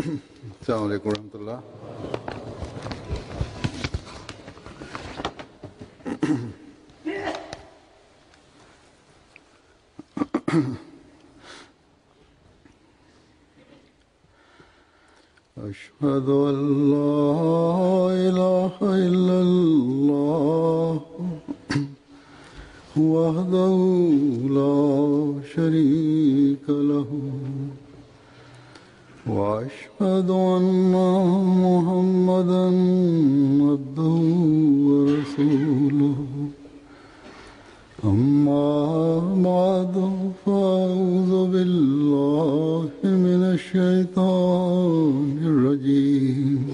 अस्सलाम वालेकुम रहमतुल्लाह। अशहदु अल्ला इलाहा इल्लल्लाह वहदहु ला शरीका लहू वअशहदु अन्ना मुहम्मदन अब्दुहु व रसूलुहु अम्मा बअदु फ़अऊज़ु बिल्लाहि मिनश शैतानिर रजीम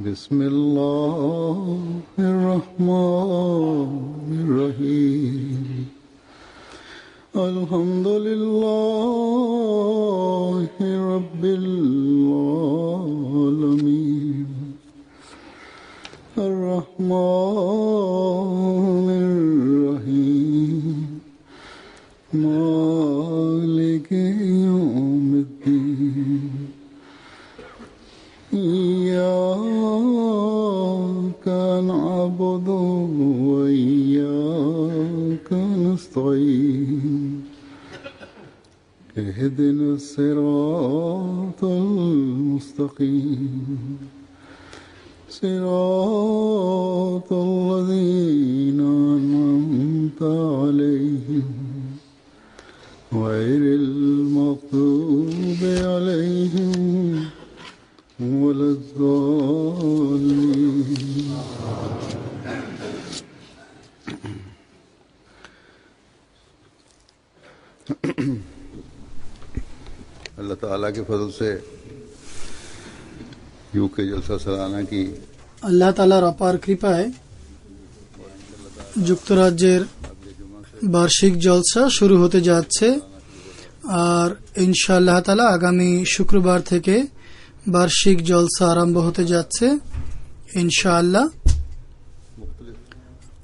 बिस्मिल्लाहिर रहमानिर रहीम अल्हम्दुलिल्लाहि रब्बिल आलमीन अर्रहमानिर रहीम मालिकि यौमिद्दीन इय्याका नअबुदु व इय्याका नस्तईन इहदिना सिरातल मुस्तकीम सिरातल लज़ीना अनअमता अलैहिम गैरिल मग़दूबि अलैहिम वलद्दाल्लीन। अल्लाह ताला के फजल से यूके जलसा सालाना की আল্লাহ তাআলার অপার কৃপায় যুক্তরাজ্যের বার্ষিক জলসা শুরু হতে যাচ্ছে আর ইনশাআল্লাহ তাআলা আগামী শুক্রবার থেকে বার্ষিক জলসা আরম্ভ হতে যাচ্ছে ইনশাআল্লাহ।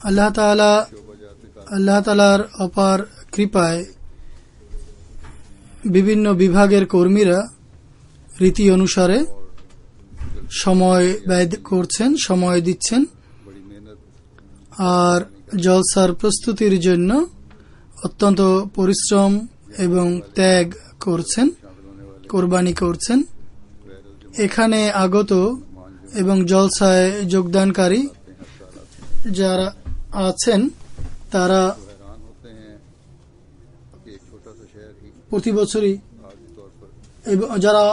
আল্লাহ তাআলার অপার কৃপায় বিভিন্ন বিভাগের কর্মীরা রীতি অনুসারে সময় ব্যয় করছেন, সময় দিচ্ছেন আর জলসার প্রস্তুতির জন্য অত্যন্ত পরিশ্রম এবং ত্যাগ করছেন, কোরবানি করছেন। এখানে আগত এবং জলসায় যোগদানকারী যারা আছেন তারা প্রতি বছরই এবং যারা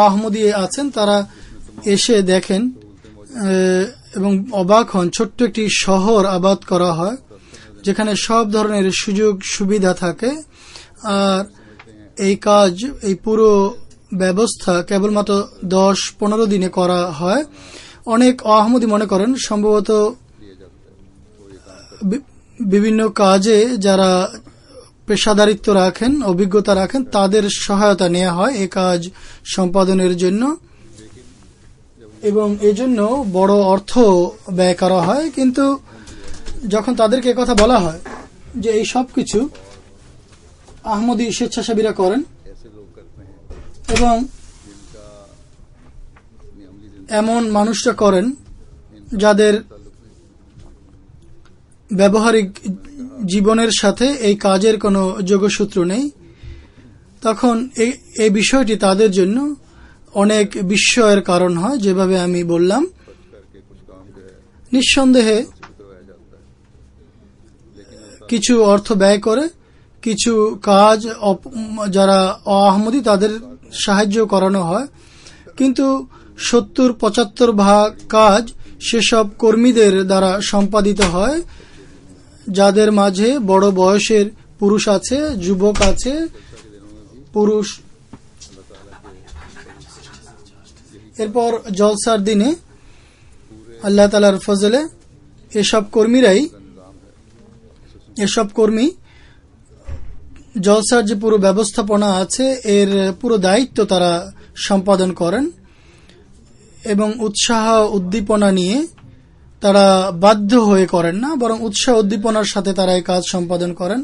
আহমদী আছেন তারা এসে দেখেন এবং অবাক হন। ছোট্ট একটি শহর আবাদ করা হয় যেখানে সব ধরনের সুযোগ সুবিধা থাকে আর এই কাজ, এই পুরো ব্যবস্থা কেবলমাত্র 10-15 দিনে করা হয়। অনেক আহমদী মনে করেন সম্ভবত বিভিন্ন কাজে যারা পেশাদারিত্ব রাখেন, অভিজ্ঞতা রাখেন তাদের সহায়তা নেওয়া হয় এই কাজ সম্পাদনের জন্য এবং এজন্য বড় অর্থ ব্যয় করা হয়। কিন্তু যখন তাদেরকে কথা বলা হয় যে এই সব কিছু আহমদী স্বেচ্ছাসেবীরা করেন এবং এমন মানুষরা করেন যাদের ব্যবহারিক জীবনের সাথে এই কাজের কোনো যোগসূত্র নেই, তখন এই বিষয়টি তাদের জন্য অনেক বিস্ময়ের কারণ হয়। যেভাবে আমি বললাম, নিঃসন্দেহে কিছু অর্থ ব্যয় করে কিছু কাজ যারা আহমদী তাদের সাহায্য করানো হয়, কিন্তু 70-75 ভাগ কাজ সেসব কর্মীদের দ্বারা সম্পাদিত হয় যাদের মাঝে বড় বয়সের পুরুষ আছে, যুবক আছে, পুরুষ। এরপর জলসার দিনে আল্লাহ তাআলার ফজলে এসব কর্মী জলসার যে পুরো ব্যবস্থাপনা আছে এর পুরো দায়িত্ব তারা সম্পাদন করেন এবং উৎসাহ উদ্দীপনা নিয়ে তারা বাধ্য হয়ে করেন না, বরং উৎসাহ উদ্দীপনার সাথে তারা এই কাজ সম্পাদন করেন।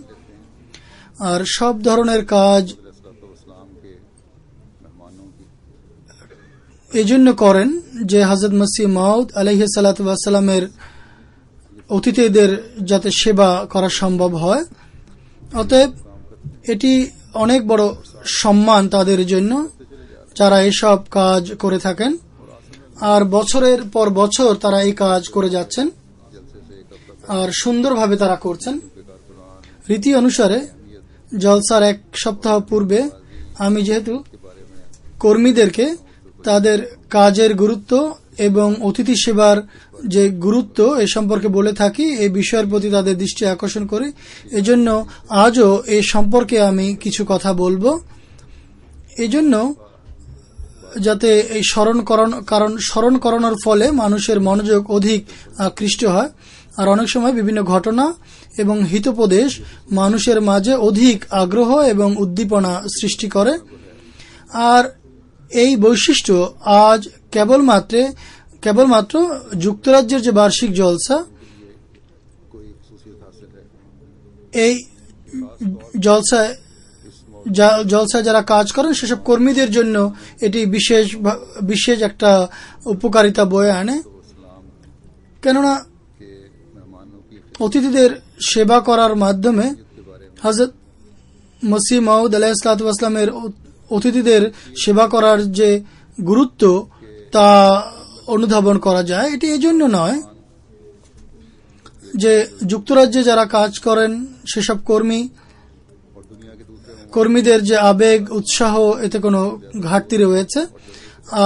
আর সব ধরনের কাজ এই জন্য করেন যে হযরত মসিহ মাউদ আলাইহিস সালাতু ওয়াস সালামের অতিথিদের যাতে সেবা করা সম্ভব হয়। অতএব এটি অনেক বড় সম্মান তাদের জন্য যারা এসব কাজ করে থাকেন, আর বছরের পর বছর তারা এই কাজ করে যাচ্ছেন আর সুন্দরভাবে তারা করছেন। রীতি অনুসারে জলসার এক সপ্তাহ পূর্বে আমি যেহেতু কর্মীদেরকে তাদের কাজের গুরুত্ব এবং অতিথি সেবার যে গুরুত্ব এ সম্পর্কে বলে থাকি, এই বিষয়ের প্রতি তাদের দৃষ্টি আকর্ষণ করি। এজন্য আজও এই সম্পর্কে আমি কিছু কথা বলবো, এজন্য যাতে এই স্মরণ করানোর ফলে মানুষের মনোযোগ অধিক আকৃষ্ট হয়। আর অনেক সময় বিভিন্ন ঘটনা এবং হিতোপদেশ মানুষের মাঝে অধিক আগ্রহ এবং উদ্দীপনা সৃষ্টি করে। আর এই বৈশিষ্ট্য আজ কেবলমাত্র যুক্তরাজ্যের যে বার্ষিক জলসা, এই জলসায় যারা কাজ করেন সেসব কর্মীদের জন্য এটি বিশেষ একটা উপকারিতা বয়ে আনে। কেননা অতিথিদের সেবা করার মাধ্যমে হযরত মসিহ মাউদ আলাইহিস সালাতু ওয়াস সালামের অতিথিদের সেবা করার যে গুরুত্ব তা অনুধাবন করা যায়। এটি এজন্য নয় যে যুক্তরাজ্যে যারা কাজ করেন সেসব কর্মীদের যে আবেগ উৎসাহ এতে কোনো ঘাটতি রয়েছে,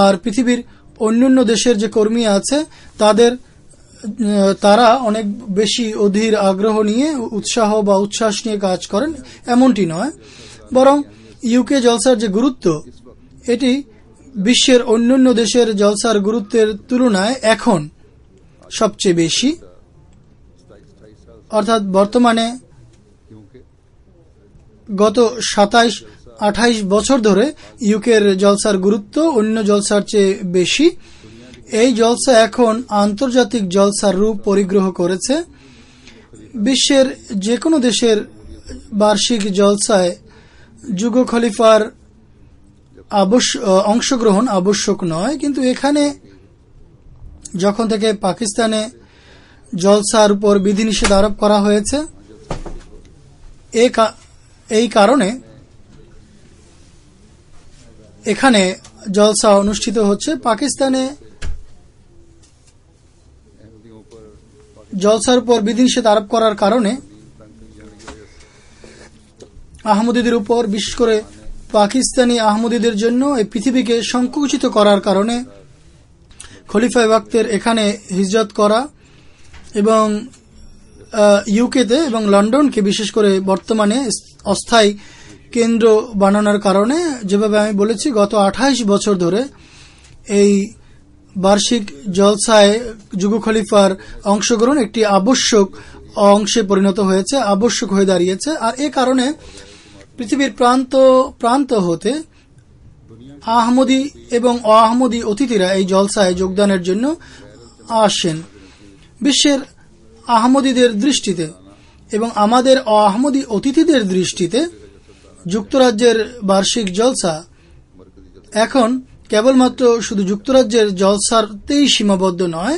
আর পৃথিবীর অন্যান্য দেশের যে কর্মী আছে তারা অনেক বেশি অধীর আগ্রহ নিয়ে উৎসাহ বা উচ্ছ্বাস নিয়ে কাজ করেন, এমনটি নয়। বরং ইউকে জলসার যে গুরুত্ব এটি বিশ্বের অন্যান্য দেশের জলসার গুরুত্বের তুলনায় এখন সবচেয়ে বেশি। অর্থাৎ বর্তমানে গত 27-28 বছর ধরে ইউকের জলসার গুরুত্ব অন্য জলসার চেয়ে বেশি। এই জলসা এখন আন্তর্জাতিক জলসার রূপ পরিগ্রহ করেছে। বিশ্বের যে কোনো দেশের বার্ষিক জলসায় যুগ খলিফার অংশগ্রহণ আবশ্যক নয়, কিন্তু এখানে যখন থেকে পাকিস্তানে জলসার উপর বিধিনিষেধ আরোপ করা হয়েছে, এই কারণে এখানে জলসা অনুষ্ঠিত হচ্ছে। পাকিস্তানে জলসার উপর বিধিনিষেধ আরোপ করার কারণে আহমদীদের উপর, বিশেষ করে পাকিস্তানি আহমদীদের জন্য এই পৃথিবীকে সংকুচিত করার কারণে খলিফা ওয়াক্তের এখানে হিজরত করা এবং ইউকেতে এবং লন্ডনকে বিশেষ করে বর্তমানে অস্থায়ী কেন্দ্র বানানোর কারণে, যেভাবে আমি বলেছি গত 28 বছর ধরে এই বার্ষিক জলসায় যুগ খলিফার অংশগ্রহণ একটি আবশ্যক অংশে পরিণত হয়েছে, আবশ্যক হয়ে দাঁড়িয়েছে। আর এ কারণে পৃথিবীর প্রান্ত হতে আহমদী এবং অআহমদী অতিথিরা এই জলসায় যোগদানের জন্য আসেন। বিশ্বের আহমদীদের দৃষ্টিতে এবং আমাদের অআহমদী অতিথিদের দৃষ্টিতে যুক্তরাজ্যের বার্ষিক জলসা এখন কেবলমাত্র শুধু যুক্তরাজ্যের জলসাতেই সীমাবদ্ধ নয়,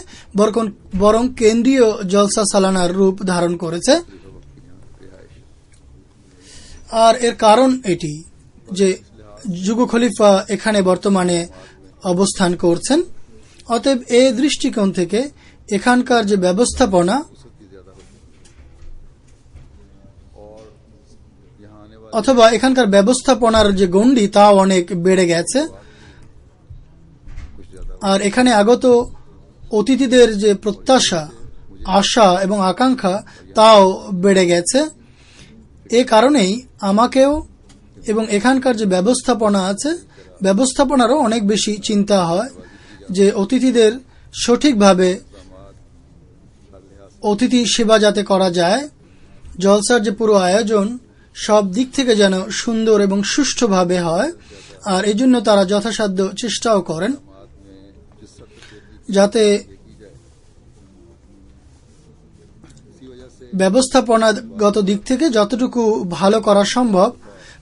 বরং কেন্দ্রীয় জলসা সালানার রূপ ধারণ করেছে। আর এর কারণ এটি যে যুগ খলিফা এখানে বর্তমানে অবস্থান করছেন। অতএব এই দৃষ্টিকোণ থেকে এখানকার যে ব্যবস্থাপনা অথবা এখানকার ব্যবস্থাপনার যে গণ্ডি তা অনেক বেড়ে গেছে। আর এখানে আগত অতিথিদের যে প্রত্যাশা, আশা এবং আকাঙ্ক্ষা তাও বেড়ে গেছে। এ কারণেই আমাকেও এবং এখানকার যে ব্যবস্থাপনা আছে ব্যবস্থাপনারও অনেক বেশি চিন্তা হয় যে অতিথিদের সঠিকভাবে অতিথি সেবা যাতে করা যায়, জলসার যে পুরো আয়োজন সব দিক থেকে যেন সুন্দর এবং সুষ্ঠুভাবে হয়। আর এই জন্য তারা যথাসাধ্য চেষ্টাও করেন যাতে ব্যবস্থাপনাগত দিক থেকে যতটুকু ভালো করা সম্ভব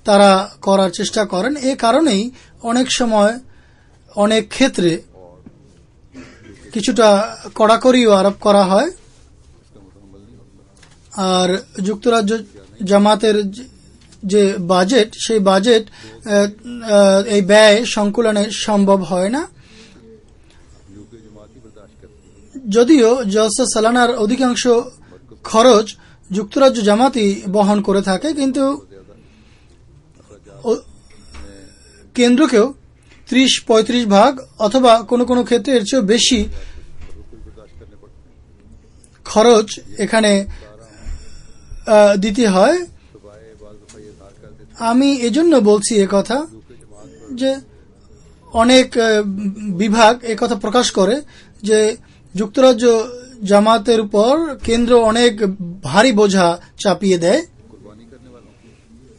তারা করার চেষ্টা করেন। এ কারণেই অনেক সময় অনেক ক্ষেত্রে কিছুটা কড়াকড়িও আরোপ করা হয়। আর যুক্তরাজ্য জামাতের যে বাজেট, সেই বাজেট এই ব্যয় সংকুলনে সম্ভব হয় না। যদিও জলসা সালানার অধিকাংশ খরচ যুক্তরাজ্য জামাতই বহন করে থাকে, কিন্তু কেন্দ্রকেও 30-35 ভাগ অথবা কোনো কোনো ক্ষেত্রে এর চেয়েও বেশি খরচ এখানে দিতে হয়। আমি এজন্য বলছি একথা যে অনেক বিভাগ একথা প্রকাশ করে যে যুক্তরাজ্য জামাতের উপর কেন্দ্র অনেক ভারী বোঝা চাপিয়ে দেয়।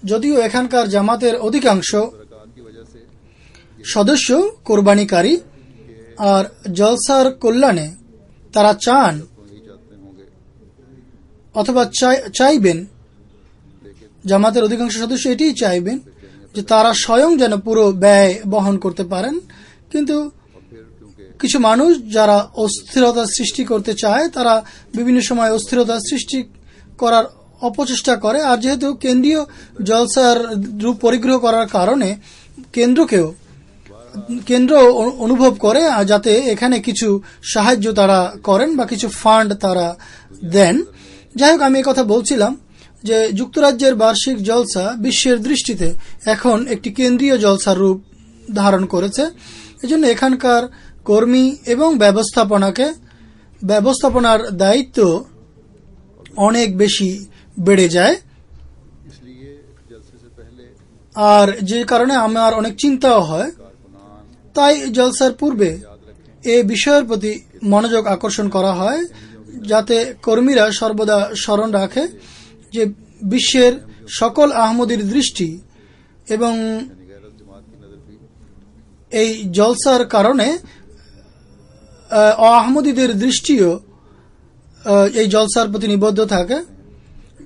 যদিও এখানকার জামাতের অধিকাংশ সদস্য কোরবানিকারী, আর জলসার কল্যাণে তারা চান অথবা চাইবেন, জামাতের অধিকাংশ সদস্য এটিই চাইবেন যে তারা স্বয়ং যেন পুরো ব্যয় বহন করতে পারেন। কিন্তু কিছু মানুষ যারা অস্থিরতা সৃষ্টি করতে চায়, তারা বিভিন্ন সময় অস্থিরতা সৃষ্টি করার অপচেষ্টা করে। আর যেহেতু কেন্দ্রীয় জলসার রূপ পরিগ্রহ করার কারণে কেন্দ্র অনুভব করে যাতে এখানে কিছু সাহায্য তারা করেন বা কিছু ফান্ড তারা দেন। যাই হোক, আমি কথা বলছিলাম যে যুক্তরাজ্যের বার্ষিক জলসা বিশ্বের দৃষ্টিতে এখন একটি কেন্দ্রীয় জলসার রূপ ধারণ করেছে। এজন্য এখানকার কর্মী এবং ব্যবস্থাপনার দায়িত্ব অনেক বেশি বেড়ে যায়। আর যে কারণে আমার অনেক চিন্তাও হয়। তাই জলসার পূর্বে এই বিষয়ের প্রতি মনোযোগ আকর্ষণ করা হয়, যাতে কর্মীরা সর্বদা স্মরণ রাখে যে বিশ্বের সকল আহমদীর দৃষ্টি এবং এই জলসার কারণে আহমদীদের দৃষ্টিও এই জলসার প্রতি নিবদ্ধ থাকে।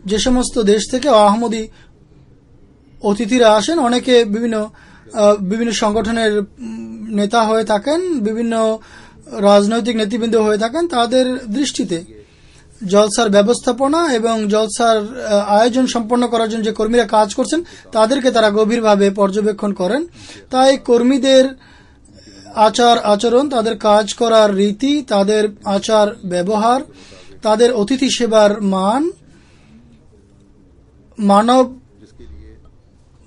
যে সমস্ত দেশ থেকে আহমদী অতিথিরা আসেন, অনেকে বিভিন্ন সংগঠনের নেতা হয়ে থাকেন, বিভিন্ন রাজনৈতিক নেতৃবৃন্দ হয়ে থাকেন। তাদের দৃষ্টিতে জলসার ব্যবস্থাপনা এবং জলসার আয়োজন সম্পন্ন করার জন্য যে কর্মীরা কাজ করছেন, তাদেরকে তারা গভীরভাবে পর্যবেক্ষণ করেন। তাই কর্মীদের আচার আচরণ, তাদের কাজ করার রীতি, তাদের আচার ব্যবহার, তাদের অতিথি সেবার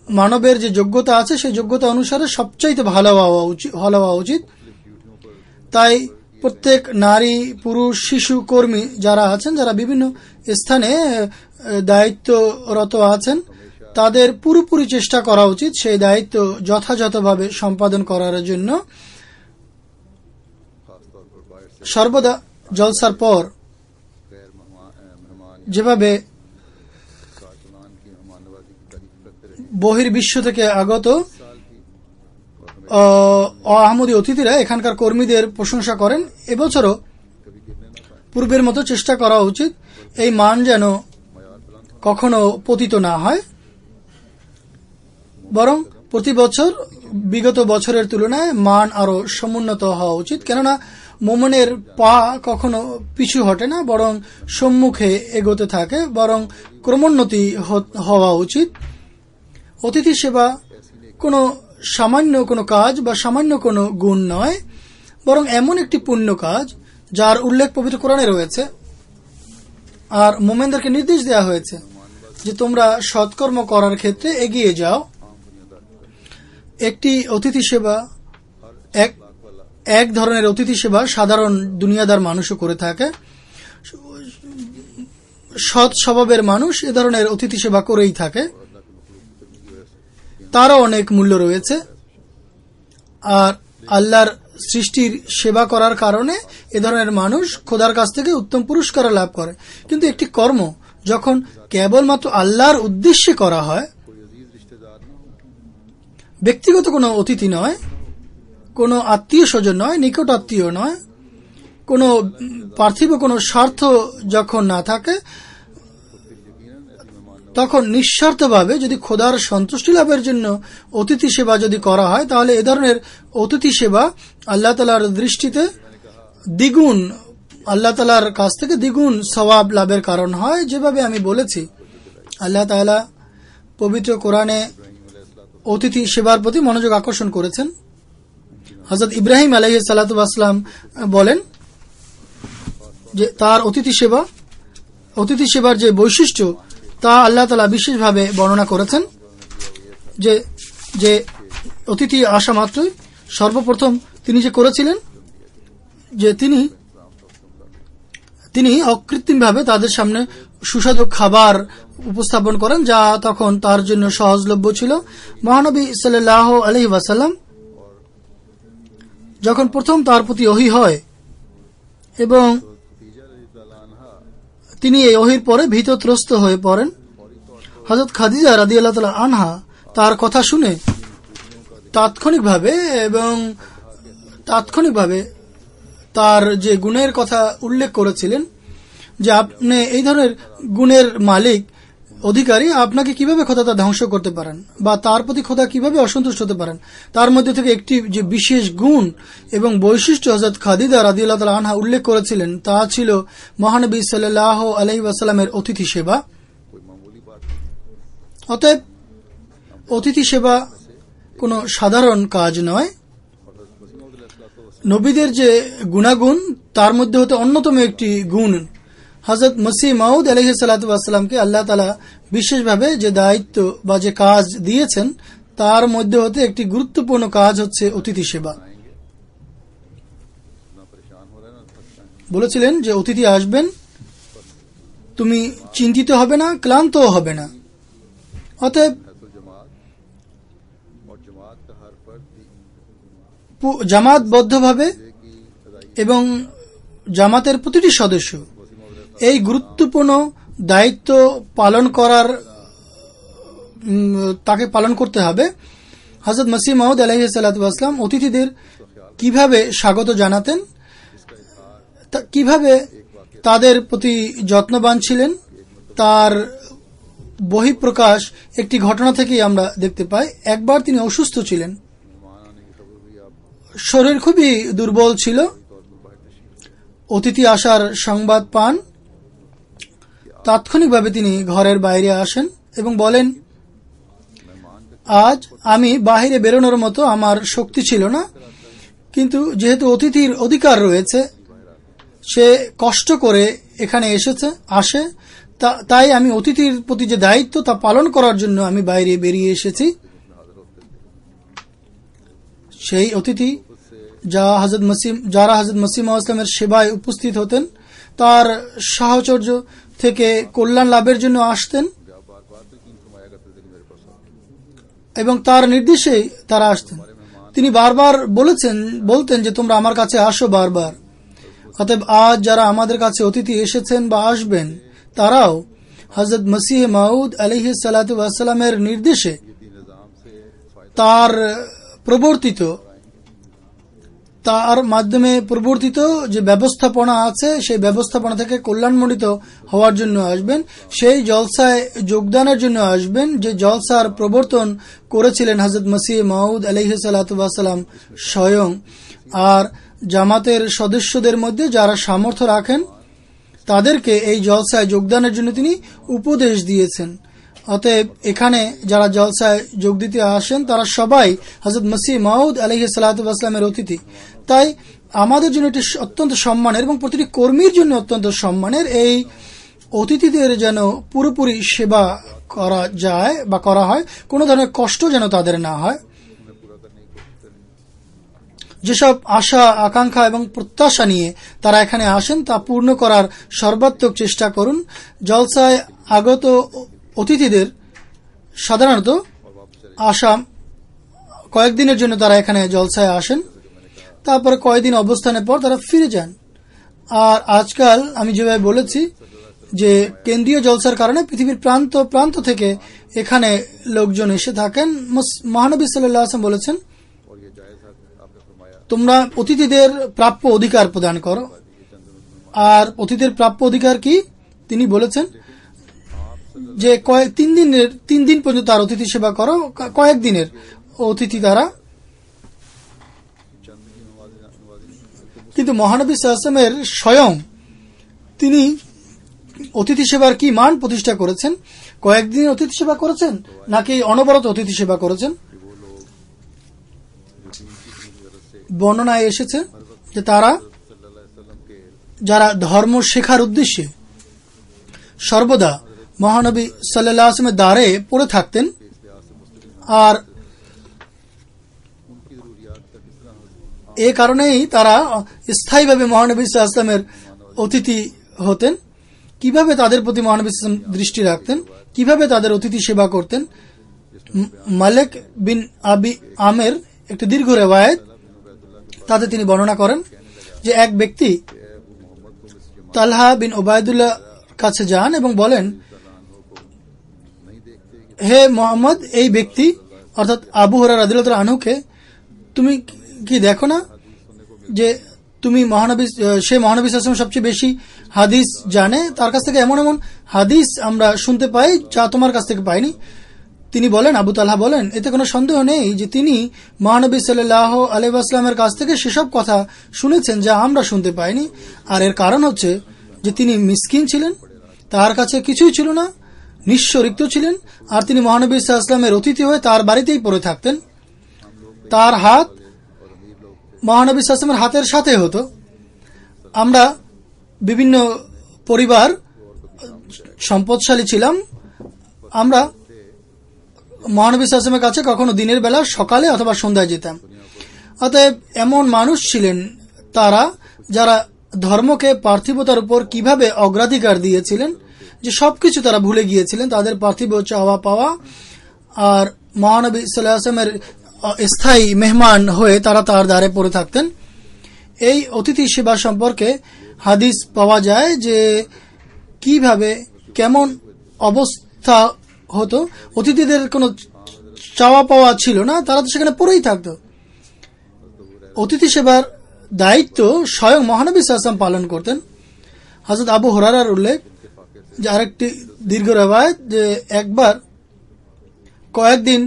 মানবের যে যোগ্যতা আছে, সেই যোগ্যতা অনুসারে সবচাইতে ভালো হওয়া উচিত। তাই প্রত্যেক নারী, পুরুষ, শিশু কর্মী যারা আছেন, যারা বিভিন্ন স্থানে দায়িত্বরত আছেন, তাদের পুরোপুরি চেষ্টা করা উচিত সেই দায়িত্ব যথাযথভাবে সম্পাদন করার জন্য। সর্বদা জলসার পর যেভাবে বহির্বিশ্ব থেকে আগত আহমদী অতিথিরা এখানকার কর্মীদের প্রশংসা করেন, এবছরও পূর্বের মতো চেষ্টা করা উচিত এই মান যেন কখনো পতিত না হয়, বরং প্রতি বছর বিগত বছরের তুলনায় মান আরো সমুন্নত হওয়া উচিত। কেননা মোমেনের পা কখনো পিছু হটে না, বরং সম্মুখে এগোতে থাকে, বরং ক্রমোন্নতি হওয়া উচিত। অতিথি সেবা কোনো সামান্য কোনো কাজ বা সামান্য কোনো গুণ নয়, বরং এমন একটি পুণ্য কাজ যার উল্লেখ পবিত্র কোরআনে রয়েছে। আর মোমেনদেরকে নির্দেশ দেওয়া হয়েছে যে তোমরা সৎকর্ম করার ক্ষেত্রে এগিয়ে যাও। একটি অতিথি সেবা, এক ধরনের অতিথি সেবা সাধারণ দুনিয়াদার মানুষও করে থাকে। সৎ স্বভাবের মানুষ এ ধরনের অতিথি সেবা করেই থাকে, তারও অনেক মূল্য রয়েছে। আর আল্লাহর সৃষ্টির সেবা করার কারণে এ ধরনের মানুষ খোদার কাছ থেকে উত্তম পুরস্কার লাভ করে। কিন্তু একটি কর্ম যখন কেবলমাত্র আল্লাহর উদ্দেশ্যে করা হয়, ব্যক্তিগত কোনো অতিথি নয়, কোনো আত্মীয় স্বজন নয়, নিকট আত্মীয় নয়, কোনো পার্থিব কোনো স্বার্থ যখন না থাকে, তখন নিঃস্বার্থভাবে যদি খোদার সন্তুষ্টি লাভের জন্য অতিথি সেবা যদি করা হয়, তাহলে এ ধরনের অতিথি সেবা আল্লাহ তাআলার দৃষ্টিতে দ্বিগুণ, আল্লাহ তাআলার কাছ থেকে দ্বিগুণ সওয়াব লাভের কারণ হয়। যেভাবে আমি বলেছি, আল্লাহ তাআলা পবিত্র কোরআনে অতিথি সেবার প্রতি মনোযোগ আকর্ষণ করেছেন। হযরত ইব্রাহিম আলাইহিস সালাতু ওয়াস সালাম বলেন যে তার অতিথি সেবার যে বৈশিষ্ট্য তা আল্লাহ তাআলা বিশেষভাবে বর্ণনা করেছেন। যে অতিথি আসা মাত্রই সর্বপ্রথম তিনি যে করেছিলেন যে তিনি অকৃত্রিমভাবে তাদের সামনে সুস্বাদু খাবার উপস্থাপন করেন, যা তখন তার জন্য সহজলভ্য ছিল। মহানবী সাল্লাল্লাহু আলাইহি ওয়াসাল্লাম যখন প্রথম তার প্রতি ওহী হয় এবং তিনি এই ওহীর পরে ভীতত্রস্ত হয়ে পড়েন, হযরত খাদিজা রাদিয়াল্লাহু তাআলা আনহা তার কথা শুনে তাৎক্ষণিকভাবে তার যে গুণের কথা উল্লেখ করেছিলেন যে আপনি এই ধরনের গুণের মালিক অধিকারী, আপনাকে কিভাবে খোদা তা ধ্বংস করতে পারেন বা তার প্রতি খোদা কিভাবে অসন্তুষ্ট হতে পারেন। তার মধ্যে থেকে একটি যে বিশেষ গুণ এবং বৈশিষ্ট্য হযরত খাদিজা রাদিয়াল্লাহু তাআলা আনহা উল্লেখ করেছিলেন তা ছিল মহানবী সাল্লাল্লাহু আলাইহি ওয়াসাল্লামের অতিথি সেবা। অতএব অতিথি সেবা কোনো সাধারণ কাজ নয়। নবীদের যে গুণাগুণ তার মধ্যে হতে অন্যতম একটি গুণ হযরত মসিহ মাউদ আলাইহিস সালাতু ওয়াস সালামকে আল্লাহ তাআলা বিশেষভাবে যে দায়িত্ব বা যে কাজ দিয়েছেন তার মধ্যে হতে একটি গুরুত্বপূর্ণ কাজ হচ্ছে অতিথি সেবা। বলেছিলেন যে অতিথি আসবেন, তুমি চিন্তিত হবে না, ক্লান্তও হবে না। অতএব জামাতবদ্ধভাবে এবং জামাতের প্রতিটি সদস্য এই গুরুত্বপূর্ণ দায়িত্ব তাকে পালন করতে হবে। হযরত মসিহ মাউদ আলাইহিস সালাতু ওয়াস সালাম অতিথিদের কিভাবে স্বাগত জানাতেন, কিভাবে তাদের প্রতি যত্নবান ছিলেন, তার বহিঃপ্রকাশ একটি ঘটনা থেকেই আমরা দেখতে পাই। একবার তিনি অসুস্থ ছিলেন, শরীর খুবই দুর্বল ছিল। অতিথি আসার সংবাদ পান, তাৎক্ষণিকভাবে তিনি ঘরের বাইরে আসেন এবং বলেন, আজ আমি বাইরে বেরোনোর মতো আমার শক্তি ছিল না, কিন্তু যেহেতু অতিথির অধিকার রয়েছে, সে কষ্ট করে এখানে আসে, তাই আমি অতিথির প্রতি যে দায়িত্ব তা পালন করার জন্য আমি বাইরে বেরিয়ে এসেছি। সেই অতিথি যারা হযরত মসিহ মাউদ ইসলামের সেবায় উপস্থিত হতেন, তার সাহচর্য থেকে কল্যাণ লাভের জন্য আসতেন এবং তার নির্দেশেই তারা আসতেন। তিনি বারবার বলতেন যে তোমরা আমার কাছে আসো বারবার। অতএব আজ যারা আমাদের কাছে অতিথি এসেছেন বা আসবেন, তারাও হযরত মসিহ মাউদ আলাইহিস সালাতু ওয়াস সালামের নির্দেশে তার মাধ্যমে প্রবর্তিত যে ব্যবস্থাপনা আছে সেই ব্যবস্থাপনা থেকে কল্যাণমণ্ডিত হওয়ার জন্য আসবেন, সেই জলসায় যোগদানের জন্য আসবেন যে জলসার প্রবর্তন করেছিলেন হযরত মসিহ মাউদ আলাইহিস সালাতু ওয়াস সালাম স্বয়ং। আর জামাতের সদস্যদের মধ্যে যারা সামর্থ্য রাখেন তাদেরকে এই জলসায় যোগদানের জন্য তিনি উপদেশ দিয়েছেন। অতএব এখানে যারা জলসায় যোগ দিতে আসেন তারা সবাই হযরত মসিহ মাউদ আলাইহিস সালাতু ওয়াস সালামের অতিথি। তাই আমাদের জন্য এটি অত্যন্ত সম্মানের এবং প্রতিটি কর্মীর জন্য অত্যন্ত সম্মানের এই অতিথিদের যেন পুরোপুরি সেবা করা যায় বা করা হয়, কোনো ধরনের কষ্ট যেন তাদের না হয়। যেসব আশা আকাঙ্ক্ষা এবং প্রত্যাশা নিয়ে তারা এখানে আসেন তা পূর্ণ করার সর্বাত্মক চেষ্টা করুন। জলসায় আগত অতিথিদের সাধারণত আসা কয়েকদিনের জন্য তারা এখানে জলসায় আসেন, তারপরে কয়েকদিন অবস্থানের পর তারা ফিরে যান। আর আজকাল আমি যেভাবে বলেছি যে কেন্দ্রীয় জলসার কারণে পৃথিবীর প্রান্ত প্রান্ত থেকে এখানে লোকজন এসে থাকেন। মহানবী সাল্লাল্লাহু আলাইহি ওয়াসাল্লাম বলেছেন, তোমরা অতিথিদের প্রাপ্য অধিকার প্রদান করো। আর অতিথিদের প্রাপ্য অধিকার কি তিনি বলেছেন যে তিন দিন পর্যন্ত তার অতিথি সেবা করো, কয়েকদিনের অতিথি তারা। কিন্তু মহানবী সাল্লাল্লাহু আলাইহি ওয়াসাল্লামের স্বয়ং তিনি অতিথি সেবার কি মান প্রতিষ্ঠা করেছেন? কয়েকদিন অতিথি সেবা করেছেন নাকি অনবরত অতিথি সেবা করেছেন? বর্ণনায় এসেছে যে তারা যারা ধর্ম শেখার উদ্দেশ্যে সর্বদা মহানবী সাল্লাল্লাহু আলাইহি ওয়াসাল্লামের দ্বারে পড়ে থাকতেন, আর এই কারণেই তারা স্থায়ীভাবে মহানবী সাল্লাল্লাহু আলাইহি ওয়াসাল্লামের অতিথি হতেন। কিভাবে তাদের প্রতি মহানবী সাল্লাল্লাহু আলাইহি ওয়াসাল্লাম দৃষ্টি রাখতেন, কিভাবে তাদের অতিথি সেবা করতেন। মালিক বিন আবি আমের একটি দীর্ঘ রিওয়ায়াত, তাতে তিনি বর্ণনা করেন যে এক ব্যক্তি তালহা বিন ওবায়দুল্লাহ কাছে যান এবং বলেন, হে মোহাম্মদ, এই ব্যক্তি অর্থাৎ আবু হুরায়রা রাদিয়াল্লাহু আনহুকে তুমি কি দেখো না যে তুমি মহানবী, সে মহানবী সাল্লাল্লাহু আলাইহি ওয়াসাল্লাম সবচেয়ে বেশি হাদিস জানে, তার কাছ থেকে এমন এমন হাদিস আমরা শুনতে পাই যা তোমার কাছ থেকে পাইনি। তিনি বলেন, আবু তালহা বলেন, এতে কোনো সন্দেহ নেই যে তিনি মহানবী সাল্লাল্লাহু আলাইহি ওয়াসাল্লামের কাছ থেকে সেসব কথা শুনেছেন যা আমরা শুনতে পাইনি। আর এর কারণ হচ্ছে যে তিনি মিসকিন ছিলেন, তার কাছে কিছুই ছিল না, নিঃস্ব রিক্ত ছিলেন, আর তিনি মহানবী সাল্লাল্লাহু আলাইহি ওয়াসাল্লামের অতিথি হয়ে তার বাড়িতেই পড়ে থাকতেন। তার হাত মহানবী সাল্লাল্লাহু আলাইহি ওয়াসাল্লামের হাতের সাথে হতো। আমরা বিভিন্ন পরিবার সম্পদশালী ছিলাম, আমরা মহানবী সাল্লাল্লাহু আলাইহি ওয়াসাল্লামের কাছে কখনো দিনের বেলা সকালে অথবা সন্ধ্যায় যেতাম। অতএব এমন মানুষ ছিলেন তারা যারা ধর্মকে পার্থিবতার উপর কিভাবে অগ্রাধিকার দিয়েছিলেন যে সবকিছু তারা ভুলে গিয়েছিলেন, তাদের পার্থিব চাওয়া পাওয়া, আর মহানবী সাল্লাল্লাহু আলাইহি ওয়াসাল্লামের স্থায়ী মেহমান হয়ে তারা তার দ্বারে পড়ে থাকতেন। এই অতিথি সেবা সম্পর্কে হাদিস পাওয়া যায় যে কিভাবে কেমন অবস্থা হতো। অতিথিদের কোনো চাওয়া পাওয়া ছিল না, তারা তো সেখানে পড়েই থাকতো। অতিথি সেবার দায়িত্ব স্বয়ং মহানবী সাল্লাল্লাহু আলাইহি ওয়াসাল্লাম পালন করতেন। হযরত আবু হুরায়রার উল্লেখ যে আরেকটি দীর্ঘ রিওয়ায়াত যে একবার কয়েকদিন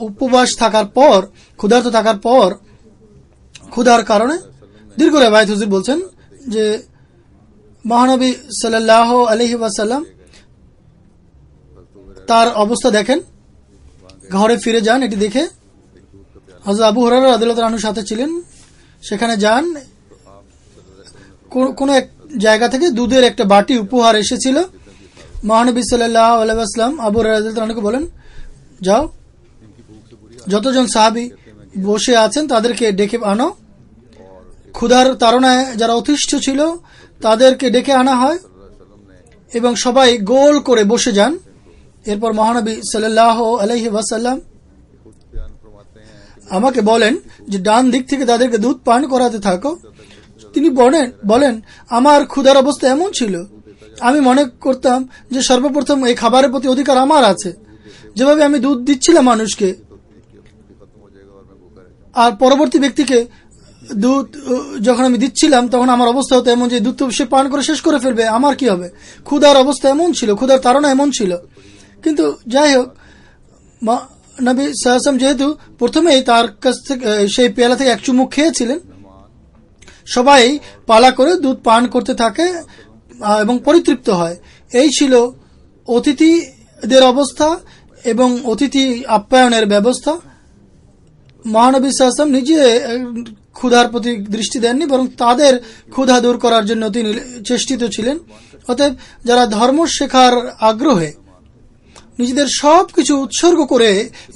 উপবাস থাকার পর, ক্ষুধার্ত থাকার পর, ক্ষুধার কারণে, দীর্ঘ রিওয়ায়াত হুজুর বলছেন যে মহানবী সাল্লাল্লাহু আলাইহি ওয়াসাল্লাম তার অবস্থা দেখেন, ঘরে ফিরে যান। এটি দেখে হযরত আবু হুরায়রা রাদিয়াল্লাহু আনহুর সাথে ছিলেন, সেখানে যান। কোন এক জায়গা থেকে দুধের একটা বাটি উপহার এসেছিল। মহানবী সাল্লাল্লাহু আলাইহি ওয়াসাল্লাম আবু হুরায়রা রাদিয়াল্লাহু আনহুকে বলেন, যাও যতজন সাহাবী বসে আছেন তাদেরকে ডেকে আনো। ক্ষুধার তাড়নায় যারা অতিষ্ঠ ছিল তাদেরকে ডেকে আনা হয় এবং সবাই গোল করে বসে যান। এরপর মহানবী সাল্লাল্লাহু আলাইহি ওয়াসাল্লাম আমাকে বলেন যে ডান দিক থেকে তাদেরকে দুধ পান করাতে থাকো। তিনি বলেন আমার ক্ষুধার অবস্থা এমন ছিল, আমি মনে করতাম যে সর্বপ্রথম এই খাবারের প্রতি অধিকার আমার আছে। যেভাবে আমি দুধ দিচ্ছিলাম মানুষকে, আর পরবর্তী ব্যক্তিকে দুধ যখন আমি দিচ্ছিলাম তখন আমার অবস্থা হতো এমন যে দুধ তো সে পান করে শেষ করে ফেলবে, আমার কি হবে? ক্ষুধার অবস্থা এমন ছিল, ক্ষুধার তাড়না এমন ছিল। কিন্তু যাই হোক, নবী সাল্লাল্লাহু আলাইহি ওয়াসাল্লাম যেহেতু প্রথমেই তার কাছ থেকে সেই পেয়ালা থেকে এক চুমুক খেয়েছিলেন, সবাই পালা করে দুধ পান করতে থাকে এবং পরিতৃপ্ত হয়। এই ছিল অতিথিদের অবস্থা এবং অতিথি আপ্যায়নের ব্যবস্থা। মহানবী সাল্লাল্লাহু আলাইহি ওয়াসাল্লাম নিজে ক্ষুধার প্রতি দৃষ্টি দেননি, বরং তাদের ক্ষুধা দূর করার জন্য তিনি চেষ্টিত ছিলেন। অতএব যারা ধর্ম শেখার আগ্রহে নিজেদের সবকিছু উৎসর্গ করে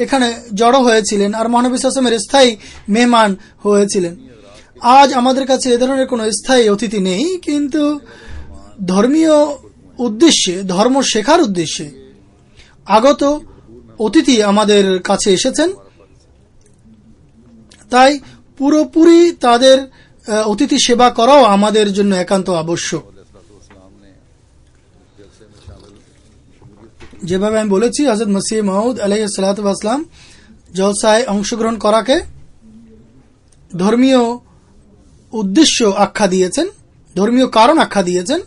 এখানে জড়ো হয়েছিলেন আর মহানবী সাল্লাল্লাহু আলাইহি ওয়াসাল্লামের স্থায়ী মেহমান হয়েছিলেন। আজ আমাদের কাছে এ ধরনের কোনো স্থায়ী অতিথি নেই, কিন্তু ধর্মীয় উদ্দেশ্যে, ধর্ম শেখার উদ্দেশ্যে আগত অতিথি আমাদের কাছে এসেছেন। তাই পুরোপুরি তাদের অতিথি সেবা করাও আমাদের জন্য একান্ত আবশ্যক। যেভাবে আমি বলেছি, হযরত মসিহ মাউদ আলাইহিস সালাতু ওয়াস সালাম জলসায় অংশগ্রহণ করাকে ধর্মীয় উদ্দেশ্য আখ্যা দিয়েছেন, ধর্মীয় কারণ আখ্যা দিয়েছেন।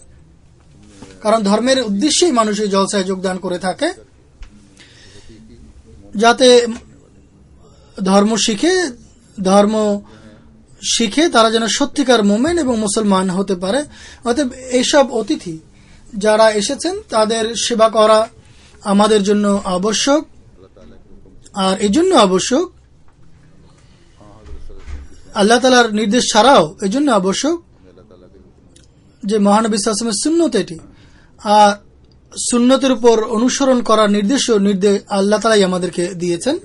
কারণ ধর্মের উদ্দেশ্যেই মানুষ এই জলসায় যোগদান করে থাকে, যাতে ধর্ম শিখে তারা যেন সত্যিকার মোমেন এবং মুসলমান হতে পারে। অতএব এইসব অতিথি যারা এসেছেন তাদের সেবা করা আমাদের জন্য আবশ্যক, আর এই জন্য আবশ্যক আল্লাহ তাআলার নির্দেশ ছাড়াও এই জন্য আবশ্যক যে মহানবী সাল্লাল্লাহু আলাইহি ওয়াসাল্লামের সুন্নত এটি, আর সুন্নতের উপর অনুসরণ করার নির্দেশ আল্লাহ তাআলাই আমাদেরকে দিয়েছেন।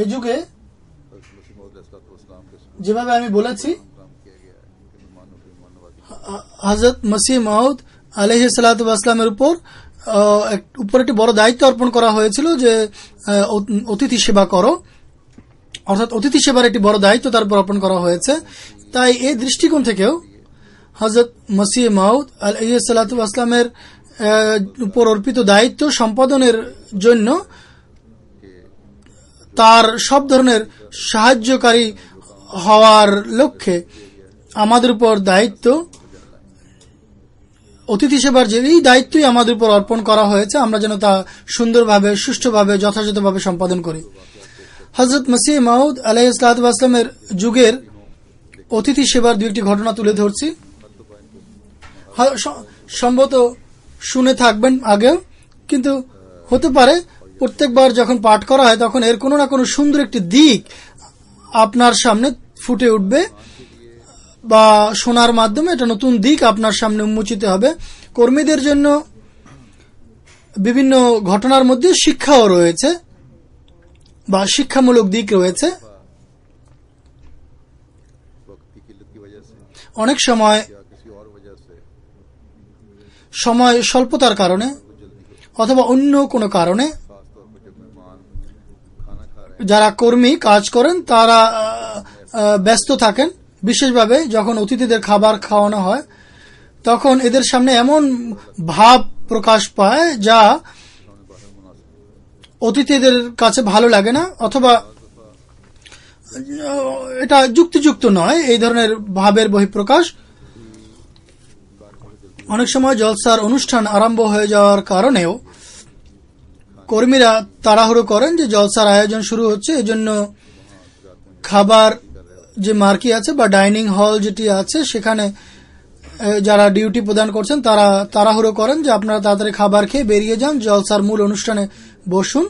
এই যুগে যেভাবে আমি বলেছি, হযরত মসিহ মাউদ আলাইহিস সালাতু ওয়াস সালামের উপর একটি বড় দায়িত্ব অর্পণ করা হয়েছিল যে অতিথি সেবা করো, অর্থাৎ অতিথি সেবার একটি বড় দায়িত্ব তার উপর অর্পণ করা হয়েছে। তাই এই দৃষ্টিকোণ থেকেও হযরত মসিহ মাউদ আলাইহিস সালাতু ওয়াস সালামের উপর অর্পিত দায়িত্ব সম্পাদনের জন্য তার সব ধরনের সাহায্যকারী হওয়ার লক্ষ্যে আমাদের উপর দায়িত্ব, অতিথি সেবার যে এই দায়িত্বই আমাদের উপর অর্পণ করা হয়েছে, আমরা যেন তা সুন্দরভাবে, সুষ্ঠুভাবে, যথাযথভাবে সম্পাদন করি। হযরত মসিহ মাউদ আলাইহিস সালাতু ওয়াস সালামের যুগের অতিথি সেবার দুই একটি ঘটনা তুলে ধরছি। সম্ভবত শুনে থাকবেন আগেও, কিন্তু হতে পারে প্রত্যেকবার যখন পাঠ করা হয় তখন এর কোনো না কোনো সুন্দর একটি দিক আপনার সামনে ফুটে উঠবে, বা শোনার মাধ্যমে এটা নতুন দিক আপনার সামনে উন্মোচিত হবে। কর্মীদের জন্য বিভিন্ন ঘটনার মধ্যে শিক্ষাও রয়েছে বা শিক্ষামূলক দিক রয়েছে। অনেক সময় স্বল্পতার কারণে অথবা অন্য কোনো কারণে যারা কর্মী কাজ করেন তারা ব্যস্ত থাকেন। বিশেষভাবে যখন অতিথিদের খাবার খাওয়ানো হয় তখন এদের সামনে এমন ভাব প্রকাশ পায় যা অতিথিদের কাছে ভালো লাগে না, অথবা এটা যুক্তিযুক্ত নয় এই ধরনের ভাবের বহিঃপ্রকাশ। অনেক সময় জলসার অনুষ্ঠান আরম্ভ হয়ে যাওয়ার কারণেও কর্মীরা তাড়াহুড়ো করেন যে জলসার আয়োজন শুরু হচ্ছে, এজন্য খাবার যে মার্কি আছে বা ডাইনিং হল যেটি আছে সেখানে যারা ডিউটি প্রদান করছেন তারা তাড়াহুড়ো করেন যে আপনারা তাড়াতাড়ি খাবার খেয়ে বেরিয়ে যান, জলসার মূল অনুষ্ঠানে বসুন।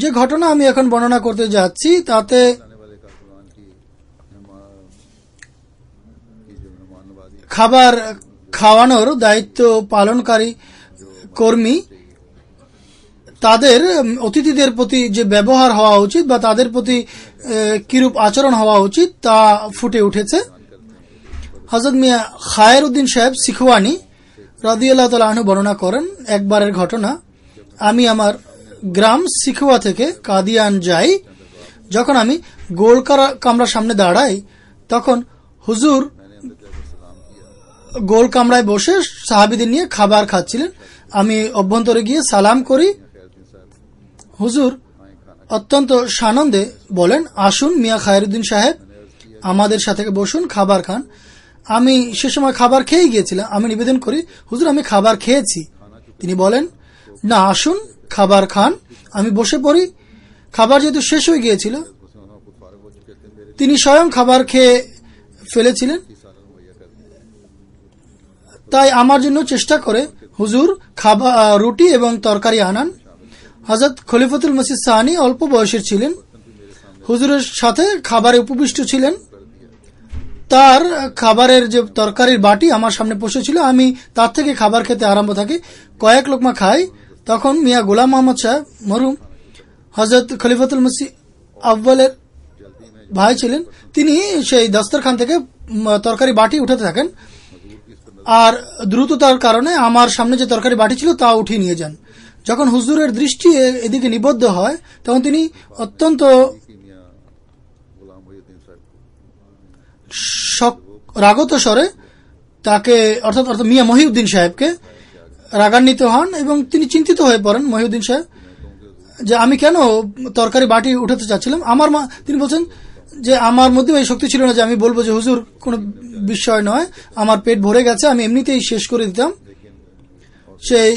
যে ঘটনা আমি এখন বর্ণনা করতে যাচ্ছি তাতে খাবার খাওয়ানোর দায়িত্ব পালনকারী কর্মী তাদের অতিথিদের প্রতি যে ব্যবহার হওয়া উচিত বা তাদের প্রতি কিরূপ আচরণ হওয়া উচিত তা ফুটে উঠেছে। হযরত মিয়া খায়ের উদ্দিন সাহেব সিখওয়ানি রাদিয়াল্লাহু তাআলা আনহু বর্ণনা করেন, একবারের ঘটনা, আমি আমার গ্রাম সিখওয়া থেকে কাদিয়ান যাই। যখন আমি গোল কামরার সামনে দাঁড়াই তখন হুজুর গোল কামরায় বসে সাহাবীদের নিয়ে খাবার খাচ্ছিলেন। আমি অভ্যন্তরে গিয়ে সালাম করি। হুজুর অত্যন্ত সানন্দে বলেন, আসুন মিয়া খায়রুদ্দিন সাহেব, আমাদের সাথে বসুন, খাবার খান। আমি সে সময় খাবার খেয়ে গিয়েছিলাম। আমি নিবেদন করি, হুজুর আমি খাবার খেয়েছি। তিনি বলেন, না আসুন খাবার খান। আমি বসে পড়ি। খাবার যেহেতু শেষ হয়ে গিয়েছিল, তিনি স্বয়ং খাবার খেয়ে ফেলেছিলেন, তাই আমার জন্য চেষ্টা করে হুজুর খাবার রুটি এবং তরকারি আনান। হযরত খলিফাতুল মসিহ সানি অল্প বয়সের ছিলেন, হুজুরের সাথে খাবারে উপবিষ্ট ছিলেন। তার খাবারের যে তরকারির বাটি আমার সামনে বসেছিল, আমি তার থেকে খাবার খেতে আরম্ভ থাকি। কয়েক লোকমা খাই, তখন মিয়া গোলাম মোহাম্মদ সাহেব মরহুম হযরত খলিফাতুল মসিহ আউয়ালের ভাই ছিলেন, তিনি সেই দস্তরখান থেকে তরকারি বাটি উঠাতে থাকেন, আর দ্রুততার কারণে আমার সামনে যে তরকারি বাটি ছিল তা উঠিয়ে নিয়ে যান। যখন হুজুরের দৃষ্টি এদিকে নিবদ্ধ হয় তখন তিনি অত্যন্ত রাগত স্বরে তাকে অর্থাৎ মিয়া মহিউদ্দিন সাহেবকে রাগান্বিত হন এবং তিনি চিন্তিত হয়ে পড়েন। মহিউদ্দিন সাহেব যে আমি কেন তরকারি বাটি উঠাতে চাচ্ছিলাম, তিনি বলছেন যে আমার মধ্যে এই শক্তি ছিল না যে আমি বলবো যে হুজুর কোনো বিষয় নয়, আমার পেট ভরে গেছে, আমি এমনিতেই শেষ করে দিতাম। সেই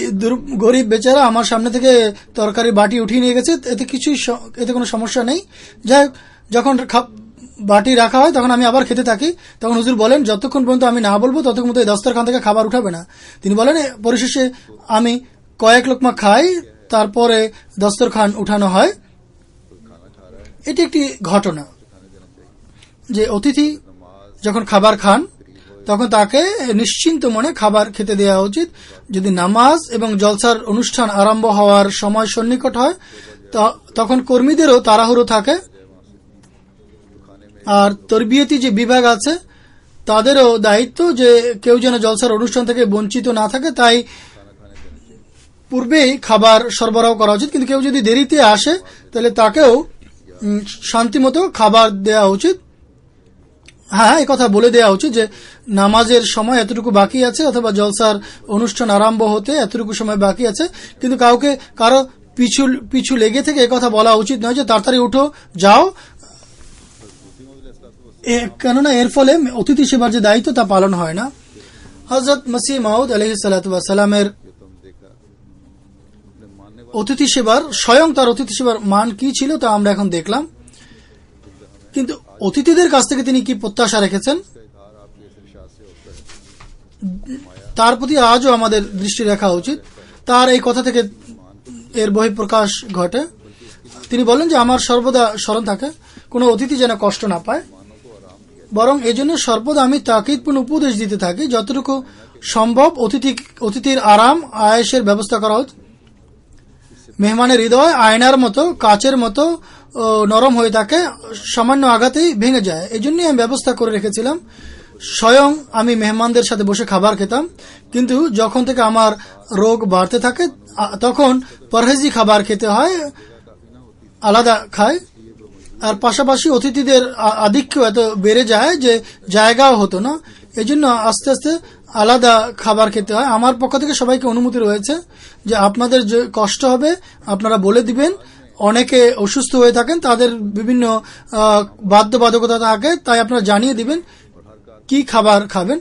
গরিব বেচারা আমার সামনে থেকে তরকারি বাটি উঠিয়ে নিয়ে গেছে, এতে কোনো সমস্যা নেই। যাই হোক, যখন বাটি রাখা হয় তখন আমি আবার খেতে থাকি। তখন হুজুর বলেন, যতক্ষণ পর্যন্ত আমি না বলবো ততক্ষণ পর্যন্ত এই দস্তরখান থেকে খাবার উঠাবে না। তিনি বলেন, পরিশেষে আমি কয়েক লোকমা খাই, তারপরে দস্তরখান উঠানো হয়। এটি একটি ঘটনা যে অতিথি যখন খাবার খান তখন তাকে নিশ্চিন্ত মনে খাবার খেতে দেওয়া উচিত। যদি নামাজ এবং জলসার অনুষ্ঠান আরম্ভ হওয়ার সময় সন্নিকট হয় তখন কর্মীদেরও তাড়াহুড়ো থাকে, আর তরবিয়তি যে বিভাগ আছে তাদেরও দায়িত্ব যে কেউ যেন জলসার অনুষ্ঠান থেকে বঞ্চিত না থাকে, তাই পূর্বেই খাবার সরবরাহ করা উচিত। কিন্তু কেউ যদি দেরিতে আসে তাহলে তাকেও শান্তিমতো খাবার দেওয়া উচিত। হ্যাঁ, এই কথা বলে দেওয়া উচিত যে নামাজের সময় এতটুকু বাকি আছে অথবা জলসার অনুষ্ঠান আরম্ভ হতে এতটুকু সময় বাকি আছে, কিন্তু কারো পিছু লেগে থেকে একথা বলা উচিত নয় যে তাড়াতাড়ি উঠো যাও, কেননা এর ফলে অতিথি সেবার যে দায়িত্ব তা পালন হয় না। হযরত মসিহ মাউদ আলাইহিস সালাতু ওয়াস সালামের অতিথি সেবার স্বয়ং তার অতিথি সেবার মান কি ছিল তা আমরা এখন দেখলাম, কিন্তু অতিথিদের কাছ থেকে তিনি কি প্রত্যাশা রেখেছেন তার প্রতি আজও আমাদের দৃষ্টি রাখা উচিত। তার এই কথা থেকে এর বহিঃপ্রকাশ ঘটে। তিনি বলেন যে আমার সর্বদা স্মরণ থাকে কোনো অতিথি যেন কষ্ট না পায়, বরং এজন্য সর্বদা আমি তাকিদপূর্ণ উপদেশ দিতে থাকি যতটুকু সম্ভব অতিথির আরাম আয়েশের ব্যবস্থা করা হোক। মেহমানের হৃদয় আয়নার মতো কাচের মতো নরম হয়ে থাকে, সামান্য আঘাতেই ভেঙে যায়। এই জন্যই আমি ব্যবস্থা করে রেখেছিলাম। স্বয়ং আমি মেহমানদের সাথে বসে খাবার খেতাম, কিন্তু যখন থেকে আমার রোগ বাড়তে থাকে তখন পরহেজি খাবার খেতে হয়, আলাদা খায়। আর পাশাপাশি অতিথিদের আধিক্য এত বেড়ে যায় যে জায়গাও হতো না, এই জন্য আস্তে আস্তে আলাদা খাবার খেতে হয়। আমার পক্ষ থেকে সবাইকে অনুমতি রয়েছে যে আপনাদের যে কষ্ট হবে আপনারা বলে দিবেন। অনেকে অসুস্থ হয়ে থাকেন, তাদের বিভিন্ন বাধ্যবাধকতা থাকে, তাই আপনারা জানিয়ে দিবেন কি খাবার খাবেন।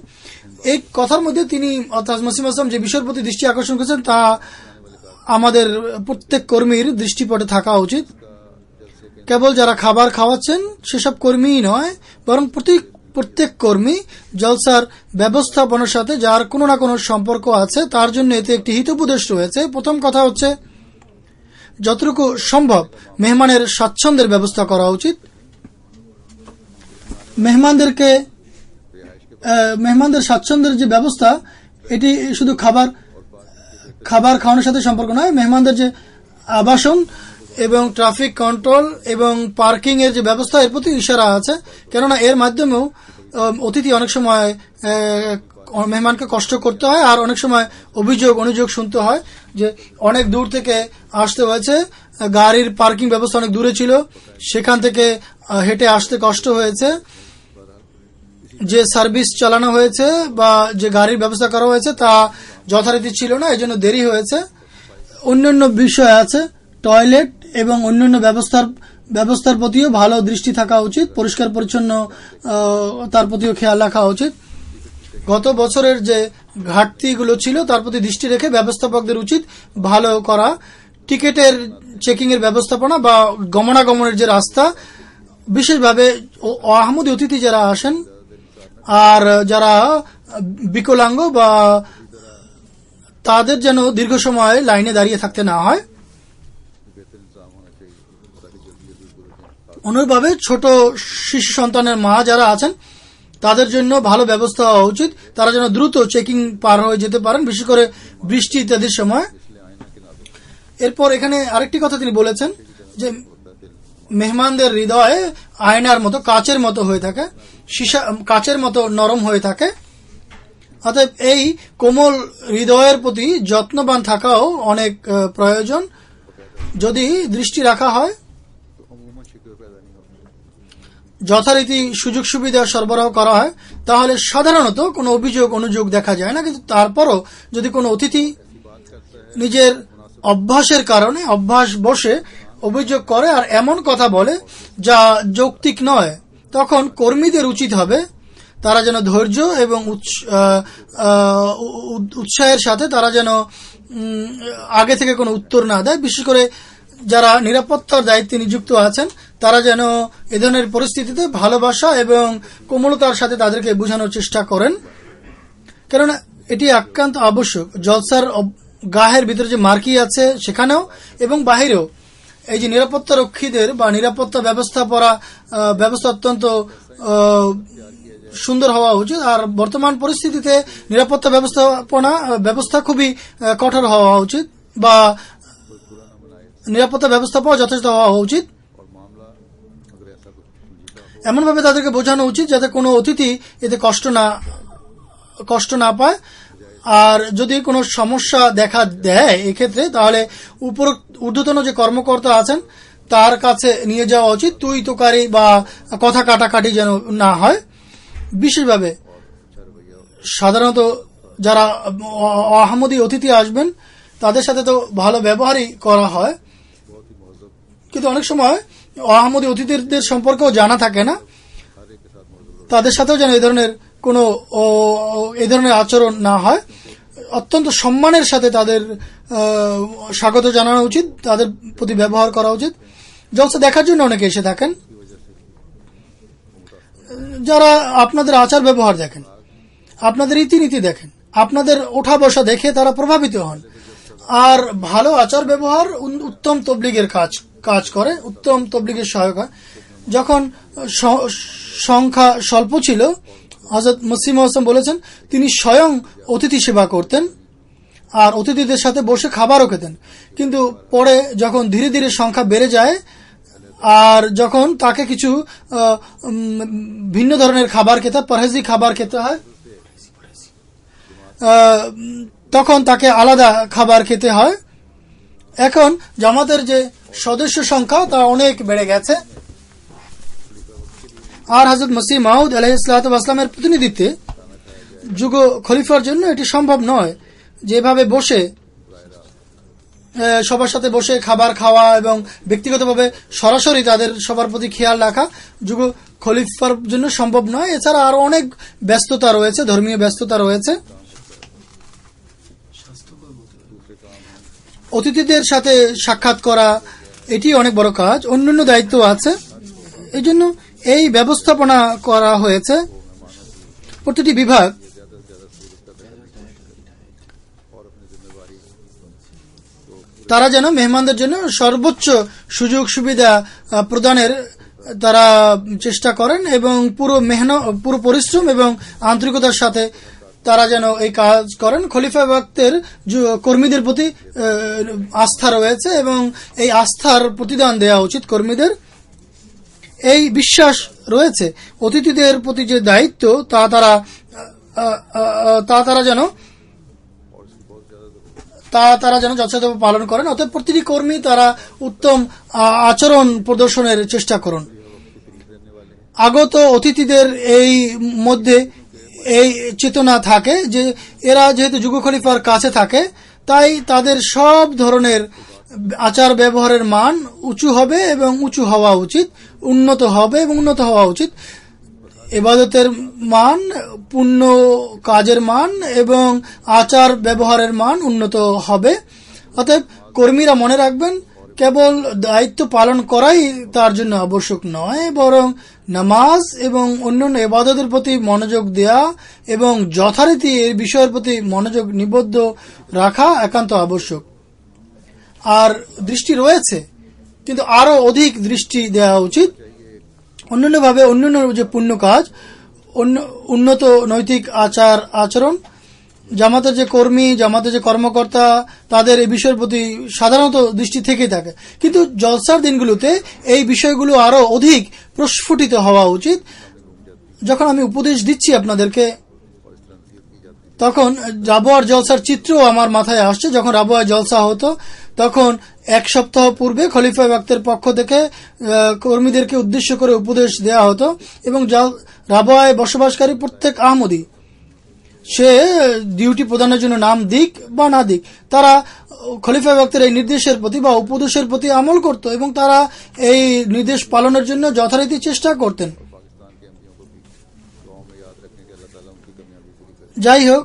এই কথার মধ্যে তিনি অর্থাৎ মসিহ মাউদ যে বিষয়ের প্রতি দৃষ্টি আকর্ষণ করেছেন তা আমাদের প্রত্যেক কর্মীর দৃষ্টিপটে থাকা উচিত। কেবল যারা খাবার খাওয়াচ্ছেন সেসব কর্মীই নয়, বরং প্রত্যেক কর্মী জলসার ব্যবস্থাপনার সাথে যার কোনো না কোনো সম্পর্ক আছে তার জন্য এতে একটি হিতোপদেশ রয়েছে। প্রথম কথা হচ্ছে যতটুকু সম্ভব মেহমানের স্বাচ্ছন্দ্যের ব্যবস্থা করা উচিত। মেহমানদের স্বাচ্ছন্দ্যের যে ব্যবস্থা এটি শুধু খাবার খাওয়ানোর সাথে সম্পর্ক নয়, মেহমানদের যে আবাসন এবং ট্রাফিক কন্ট্রোল এবং পার্কিং এর যে ব্যবস্থা এর প্রতি ইশারা আছে, কেননা এর মাধ্যমেও অতিথি অনেক সময় মেহমানকে কষ্ট করতে হয়, আর অনেক সময় অনুযোগ শুনতে হয় যে অনেক দূর থেকে আসতে হয়েছে, গাড়ির পার্কিং ব্যবস্থা অনেক দূরে ছিল, সেখান থেকে হেঁটে আসতে কষ্ট হয়েছে, যে সার্ভিস চালানো হয়েছে বা যে গাড়ির ব্যবস্থা করা হয়েছে তা যথারীতি ছিল না, এজন্য দেরি হয়েছে। অন্যান্য বিষয় আছে, টয়লেট এবং অন্যান্য ব্যবস্থার প্রতিও ভালো দৃষ্টি থাকা উচিত, পরিষ্কার পরিচ্ছন্ন তার প্রতিও খেয়াল রাখা উচিত। গত বছরের যে ঘাটতিগুলো ছিল তার প্রতি দৃষ্টি রেখে ব্যবস্থাপকদের উচিত ভালো করা। টিকেটের চেকিং এর ব্যবস্থাপনা বা গমনাগমনের যে রাস্তা, বিশেষভাবে আহমদী অতিথি যারা আসেন আর যারা বিকলাঙ্গ বা তাদের যেন দীর্ঘ সময় লাইনে দাঁড়িয়ে থাকতে না হয়। অনুরূপভাবে ছোট শিশু সন্তানের মা যারা আছেন তাদের জন্য ভালো ব্যবস্থা হওয়া উচিত, তারা যেন দ্রুত চেকিং পার হয়ে যেতে পারেন, বিশেষ করে বৃষ্টি ইত্যাদির সময়। এরপর এখানে আরেকটি কথা তিনি বলেছেন যে মেহমানদের হৃদয় আয়নার মতো কাচের মতো হয়ে থাকে, কাচের মতো নরম হয়ে থাকে। অতএব এই কোমল হৃদয়ের প্রতি যত্নবান থাকাও অনেক প্রয়োজন। যদি দৃষ্টি রাখা হয়, যথারীতি সুযোগ সুবিধা সরবরাহ করা হয়, তাহলে সাধারণত কোনো অনুযোগ দেখা যায় না। কিন্তু তারপরও যদি কোনো অতিথি নিজের অভ্যাসের কারণে অভ্যাস বসে অভিযোগ করে আর এমন কথা বলে যা যৌক্তিক নয়, তখন কর্মীদের উচিত হবে তারা যেন ধৈর্য এবং উৎসাহের সাথে তারা যেন আগে থেকে কোনো উত্তর না দেয়। বিশেষ করে যারা নিরাপত্তার দায়িত্বে নিযুক্ত আছেন তারা যেন এ ধরনের পরিস্থিতিতে ভালোবাসা এবং কোমলতার সাথে তাদেরকে বোঝানোর চেষ্টা করেন, কেননা এটি একান্ত আবশ্যক। জলসার গাহের ভিতরে যে মার্কি আছে সেখানেও এবং বাহিরেও এই যে নিরাপত্তা রক্ষীদের বা নিরাপত্তা ব্যবস্থা অত্যন্ত সুন্দর হওয়া উচিত। আর বর্তমান পরিস্থিতিতে নিরাপত্তা ব্যবস্থা খুবই কঠোর হওয়া উচিত বা নিরাপত্তা ব্যবস্থাপনা যথেষ্ট হওয়া উচিত। এমনভাবে তাদেরকে বোঝানো উচিত যাতে কোনো অতিথি এতে কষ্ট না পায়। আর যদি কোনো সমস্যা দেখা দেয় এক্ষেত্রে, তাহলে ঊর্ধ্বতন যে কর্মকর্তা আছেন তার কাছে নিয়ে যাওয়া উচিত। তুই তোকারি বা কথা কাটাকাটি যেন না হয়। বিশেষভাবে সাধারণত যারা আহমদী অতিথি আসবেন তাদের সাথে তো ভালো ব্যবহারই করা হয়, কিন্তু অনেক সময় আহমদী অতিথিদের সম্পর্কেও জানা থাকে না। তাদের সাথেও যেন এই ধরনের আচরণ না হয়। অত্যন্ত সম্মানের সাথে তাদের স্বাগত জানানো উচিত, তাদের প্রতি ব্যবহার করা উচিত। জলসা দেখার জন্য অনেকে এসে থাকেন, যারা আপনাদের আচার ব্যবহার দেখেন, আপনাদের রীতিনীতি দেখেন, আপনাদের ওঠা বসা দেখে তারা প্রভাবিত হন। আর ভালো আচার ব্যবহার উত্তম তবলিগের কাজ করে, উত্তম তবলিগের সহায়ক হয়। যখন সংখ্যা স্বল্প ছিল, হযরত মসিহ মৌসুম বলেছেন তিনি স্বয়ং অতিথি সেবা করতেন আর অতিথিদের সাথে বসে খাবারও খেতেন। কিন্তু পরে যখন ধীরে ধীরে সংখ্যা বেড়ে যায় আর যখন তাকে কিছু ভিন্ন ধরনের খাবার খেতে, পরহেজি খাবার খেতে হয়, তখন তাকে আলাদা খাবার খেতে হয়। এখন জামাতের যে সদস্য সংখ্যা তা অনেক বেড়ে গেছে। আর হযরত মসিহ মাউদ আলাইহিসসালামের প্রতিনিধিত্বে যুগ খলিফার জন্য এটি সম্ভব নয় যেভাবে বসে সবার সাথে বসে খাবার খাওয়া এবং ব্যক্তিগতভাবে সরাসরি তাদের সবার প্রতি খেয়াল রাখা যুগ খলিফার জন্য সম্ভব নয়। এছাড়া আরো অনেক ব্যস্ততা রয়েছে, ধর্মীয় ব্যস্ততা রয়েছে। অতিথিদের সাথে সাক্ষাৎ করা এটি অনেক বড় কাজ, অন্যান্য দায়িত্ব আছে। এই জন্য এই ব্যবস্থাপনা করা হয়েছে। প্রতিটি বিভাগ তারা যেন মেহমানদের জন্য সর্বোচ্চ সুযোগ সুবিধা প্রদানের তারা চেষ্টা করেন এবং পুরো পরিশ্রম এবং আন্তরিকতার সাথে তারা যেন এই কাজ করেন। খলিফা ওয়াক্তের কর্মীদের প্রতি আস্থা রয়েছে এবং এই আস্থার প্রতিদান দেওয়া উচিত কর্মীদের। এই বিশ্বাস রয়েছে অতিথিদের প্রতি যে দায়িত্ব তা তারা যেন যথাযথ পালন করেন। অতএব প্রতিটি কর্মী তারা উত্তম আচরণ প্রদর্শনের চেষ্টা করুন। আগত অতিথিদের এই মধ্যে এই চেতনা থাকে যে এরা যেহেতু যুগ খলিফার কাছে থাকে, তাই তাদের সব ধরনের আচার ব্যবহারের মান উঁচু হবে এবং উঁচু হওয়া উচিত, উন্নত হবে এবং উন্নত হওয়া উচিত। ইবাদতের মান, পুণ্য কাজের মান এবং আচার ব্যবহারের মান উন্নত হবে। অতএব কর্মীরা মনে রাখবেন কেবল দায়িত্ব পালন করাই তার জন্য আবশ্যক নয়, বরং নামাজ এবং অন্যান্য ইবাদতের প্রতি মনোযোগ দেয়া এবং যথারীতি এর বিষয়ের প্রতি মনোযোগ নিবদ্ধ রাখা একান্ত আবশ্যক। আর দৃষ্টি রয়েছে, কিন্তু আরো অধিক দৃষ্টি দেওয়া উচিত। অন্যান্যভাবে অন্যান্য যে পুণ্য কাজ, উন্নত নৈতিক আচরণ, জামাতের যে কর্মী, জামাতের যে কর্মকর্তা, তাদের এই বিষয়ের প্রতি সাধারণত দৃষ্টি থেকেই থাকে। কিন্তু জলসার দিনগুলোতে এই বিষয়গুলো আরো অধিক প্রস্ফুটিত হওয়া উচিত। যখন আমি উপদেশ দিচ্ছি আপনাদেরকে, তখন রাবোয়ার জলসার চিত্র আমার মাথায় আসছে। যখন রাবোয়া জলসা হতো তখন এক সপ্তাহ পূর্বে খলিফা ওয়াক্তের পক্ষ থেকে কর্মীদেরকে উদ্দেশ্য করে উপদেশ দেওয়া হতো এবং রাবোয়ায় বসবাসকারী প্রত্যেক আহমদী সে ডিউটি প্রদানের জন্য নাম দিক বা না দিক, তারা খলিফা ওয়াক্তের এই নির্দেশের প্রতি বা উপদেশের প্রতি আমল করত এবং তারা এই নির্দেশ পালনের জন্য যথারীতি চেষ্টা করতেন। যাই হোক,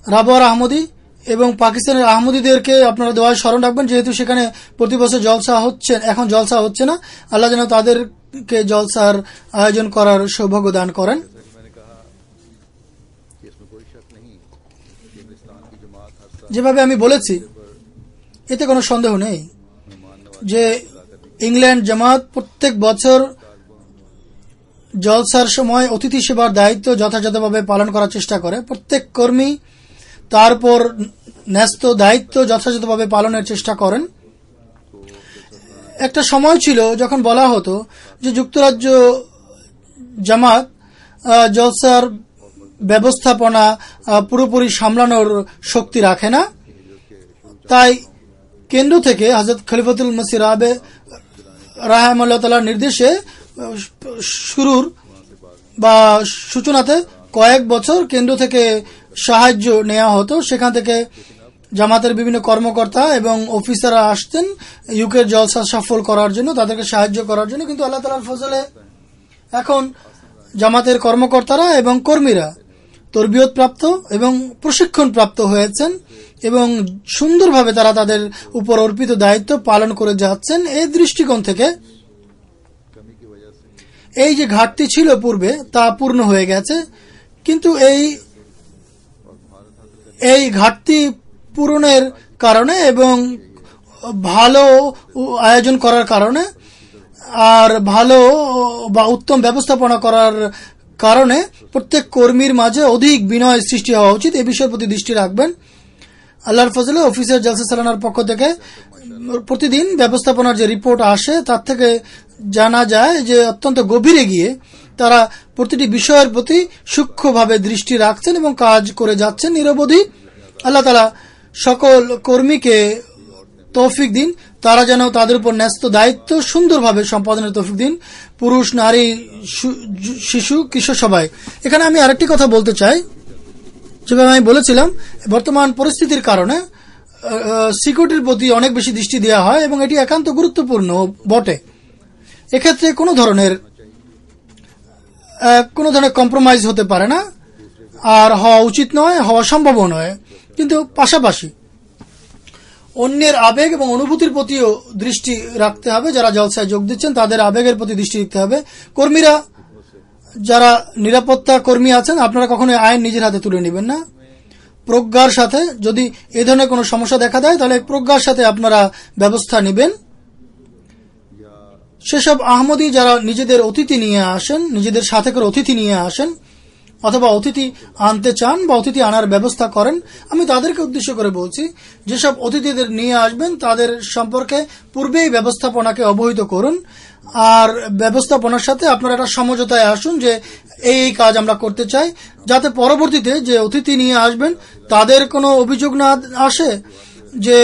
রাবার আহমদী এবং পাকিস্তানের আহমদীদেরকে আপনারা দোয়ায় স্মরণ রাখবেন, যেহেতু সেখানে প্রতি বছর জলসা হচ্ছে, এখন জলসা হচ্ছে না। আল্লাহ যেন তাদেরকে জলসার আয়োজন করার সৌভাগ্য দান করেন। যেভাবে আমি বলেছি, এতে কোনো সন্দেহ নেই যে ইংল্যান্ড জামাত প্রত্যেক বছর জলসার সময় অতিথি সেবার দায়িত্ব যথাযথভাবে পালন করার চেষ্টা করে। প্রত্যেক কর্মী তারপর ন্যস্ত দায়িত্ব যথাযথভাবে পালনের চেষ্টা করেন। একটা সময় ছিল যখন বলা হতো যে যুক্তরাজ্য জামাত জলসার ব্যবস্থাপনা পুরোপুরি সামলানোর শক্তি রাখে না, তাই কেন্দ্র থেকে হযরত খলিফাতুল মসিহ রাবে রাহিমাহুল্লাহ তাআলার নির্দেশে শুরুর বা সূচনাতে কয়েক বছর কেন্দ্র থেকে সাহায্য নেওয়া হতো। সেখান থেকে জামাতের বিভিন্ন কর্মকর্তা এবং অফিসাররা আসতেন ইউকের জলসা সফল করার জন্য, তাদেরকে সাহায্য করার জন্য। কিন্তু আল্লাহ তাআলার ফজলে এখন জামাতের কর্মকর্তারা এবং কর্মীরা তরবিয়ত প্রাপ্ত এবং প্রশিক্ষণ প্রাপ্ত হয়েছেন এবং সুন্দরভাবে তারা তাদের উপর অর্পিত দায়িত্ব পালন করে যাচ্ছেন। এই দৃষ্টিকোণ থেকে এই যে ঘাটতি ছিল পূর্বে, তা পূর্ণ হয়ে গেছে। কিন্তু এই ঘাটতি পূরণের কারণে এবং ভালো আয়োজন করার কারণে আর ভালো বা উত্তম ব্যবস্থাপনা করার কারণে প্রত্যেক কর্মীর মাঝে অধিক বিনয় সৃষ্টি হওয়া উচিত। এই বিষয়ের প্রতি দৃষ্টি রাখবেন। আল্লাহর ফজলে অফিসের জলসা চালানোর পক্ষ থেকে প্রতিদিন ব্যবস্থাপনার যে রিপোর্ট আসে তার থেকে জানা যায় যে অত্যন্ত গভীরে গিয়ে তারা প্রতিটি বিষয়ের প্রতি সূক্ষ্মভাবে দৃষ্টি রাখছেন এবং কাজ করে যাচ্ছেন নিরবধি। আল্লাহ তাআলা সকল কর্মীকে তৌফিক দিন, তারা যেন তাদের উপর ন্যস্ত দায়িত্ব সুন্দরভাবে সম্পাদনের তৌফিক দিন, পুরুষ, নারী, শিশু, কিশোর সবাই। এখানে আমি আরেকটি কথা বলতে চাই। যেভাবে আমি বলেছিলাম, বর্তমান পরিস্থিতির কারণে সিকিউরিটির প্রতি অনেক বেশি দৃষ্টি দেওয়া হয় এবং এটি একান্ত গুরুত্বপূর্ণ বটে। এক্ষেত্রে কোনো ধরনের কম্প্রোমাইজ হতে পারে না, আর হওয়া উচিত নয়, হওয়া সম্ভব নয়। কিন্তু পাশাপাশি অন্যের আবেগ এবং অনুভূতির প্রতিও দৃষ্টি রাখতে হবে। যারা জলসায় যোগ দিচ্ছেন তাদের আবেগের প্রতি দৃষ্টি রাখতে হবে। কর্মীরা, যারা নিরাপত্তা কর্মী আছেন, আপনারা কখনোই আইন নিজের হাতে তুলে নেবেন না। প্রজ্ঞার সাথে যদি এই ধরনের কোনো সমস্যা দেখা দেয় তাহলে প্রজ্ঞার সাথে আপনারা ব্যবস্থা নেবেন। সেসব আহমদী যারা নিজেদের অতিথি নিয়ে আসেন, নিজেদের সাথে করে অতিথি নিয়ে আসেন অথবা অতিথি আনতে চান বা অতিথি আনার ব্যবস্থা করেন, আমি তাদেরকে উদ্দেশ্য করে বলছি, যেসব অতিথিদের নিয়ে আসবেন তাদের সম্পর্কে পূর্বেই ব্যবস্থাপনাকে অবহিত করুন। আর ব্যবস্থাপনার সাথে আপনারা একটা সমঝোতায় আসুন যে এই কাজ আমরা করতে চাই, যাতে পরবর্তীতে যে অতিথি নিয়ে আসবেন তাদের কোনো অভিযোগ না আসে যে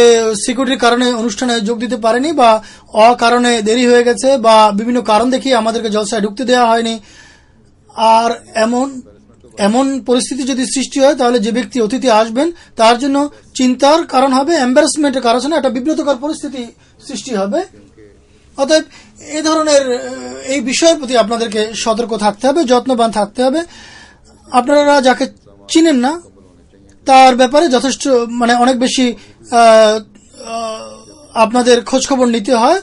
সিকিউরিটির কারণে অনুষ্ঠানে যোগ দিতে পারেনি বা অকারণে দেরি হয়ে গেছে বা বিভিন্ন কারণ দেখিয়ে আমাদেরকে জলসায় ঢুকতে দেওয়া হয়নি। আর এমন পরিস্থিতি যদি সৃষ্টি হয় তাহলে যে ব্যক্তি অতিথি আসবেন তার জন্য চিন্তার কারণ হবে, এম্বারাসমেন্টের কারণ হবে, একটা বিব্রতকর পরিস্থিতি সৃষ্টি হবে। অতএব এই ধরনের এই বিষয়ের প্রতি আপনাদেরকে সতর্ক থাকতে হবে, যত্নবান থাকতে হবে। আপনারা যাকে চিনেন না তার ব্যাপারে যথেষ্ট অনেক বেশি আপনাদের খোঁজখবর নিতে হয়।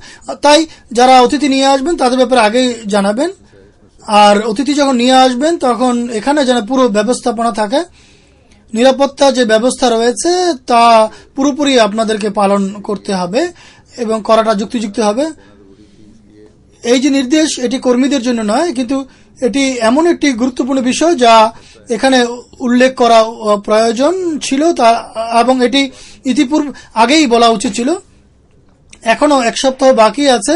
তাই যারা অতিথি নিয়ে আসবেন তাদের ব্যাপারে আগেই জানাবেন। আর অতিথি যখন নিয়ে আসবেন তখন এখানে যেন পুরো ব্যবস্থাপনা থাকে, নিরাপত্তা যে ব্যবস্থা রয়েছে তা পুরোপুরি আপনাদেরকে পালন করতে হবে এবং করাটা যুক্তিযুক্ত হবে। এই যে নির্দেশ, এটি কর্মীদের জন্য নয়, কিন্তু এটি এমন একটি গুরুত্বপূর্ণ বিষয় যা এখানে উল্লেখ করা প্রয়োজন ছিল এবং এটি ইতিপূর্বে আগেই বলা উচিত ছিল। এখনো এক সপ্তাহ বাকি আছে,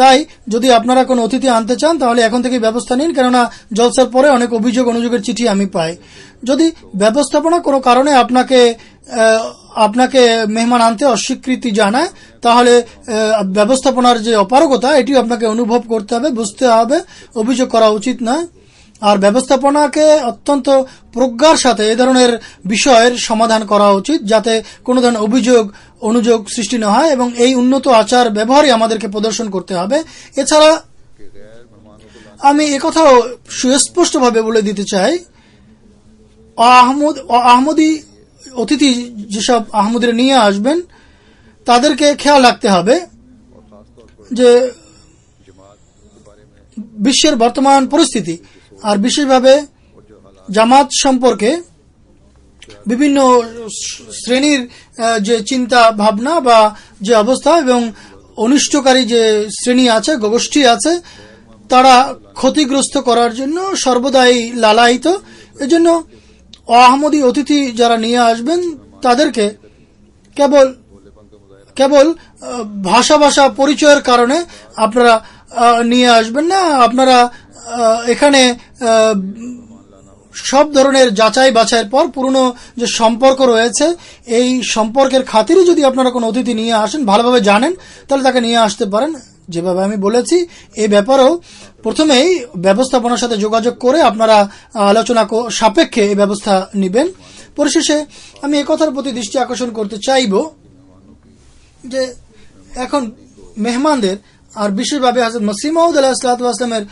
তাই যদি আপনারা কোনো অতিথি আনতে চান তাহলে এখন থেকে ব্যবস্থা নিন, কেননা জলসার পরে অনেক অনুযোগের চিঠি আমি পাই। যদি ব্যবস্থাপনা কোনো কারণে আপনাকে মেহমান আনতে অস্বীকৃতি জানায় তাহলে ব্যবস্থাপনার যে অপারগতা এটিও আপনাকে অনুভব করতে হবে, বুঝতে হবে, অভিযোগ করা উচিত নয়। আর ব্যবস্থাপনাকে অত্যন্ত প্রজ্ঞার সাথে এ ধরনের বিষয়ের সমাধান করা উচিত, যাতে কোনো ধরনের অনুযোগ সৃষ্টি না হয় এবং এই উন্নত আচার ব্যবহারই আমাদেরকে প্রদর্শন করতে হবে। এছাড়া আমি একথাও সুস্পষ্টভাবে বলে দিতে চাই আহমদী অতিথি যেসব আহমদীরা নিয়ে আসবেন তাদেরকে খেয়াল রাখতে হবে যে বিশ্বের বর্তমান পরিস্থিতি আর বিশেষভাবে জামাত সম্পর্কে বিভিন্ন শ্রেণীর যে চিন্তা ভাবনা বা যে অবস্থা এবং অনিষ্টকারী যে শ্রেণী আছে, গোষ্ঠী আছে, তারা ক্ষতিগ্রস্ত করার জন্য সর্বদাই লালায়িত। এজন্য আহমদী অতিথি যারা নিয়ে আসবেন তাদেরকে কেবল ভাষা পরিচয়ের কারণে আপনারা নিয়ে আসবেন না। আপনারা এখানে সব ধরনের যাচাই বাছাইয়ের পর পুরনো যে সম্পর্ক রয়েছে এই সম্পর্কের খাতিরে যদি আপনারা কোনো অতিথি নিয়ে আসেন, ভালোভাবে জানেন, তাহলে তাকে নিয়ে আসতে পারেন। যেভাবে আমি বলেছি এই ব্যাপারেও প্রথমেই ব্যবস্থাপনার সাথে যোগাযোগ করে আপনারা আলোচনা সাপেক্ষে এই ব্যবস্থা নেবেন। পরিশেষে আমি একথার প্রতি দৃষ্টি আকর্ষণ করতে চাইব যে এখন মেহমানদের আর বিশেষভাবে হযরত মসিহ মাউদ আলাইহিস সালাতু ওয়াস সালামের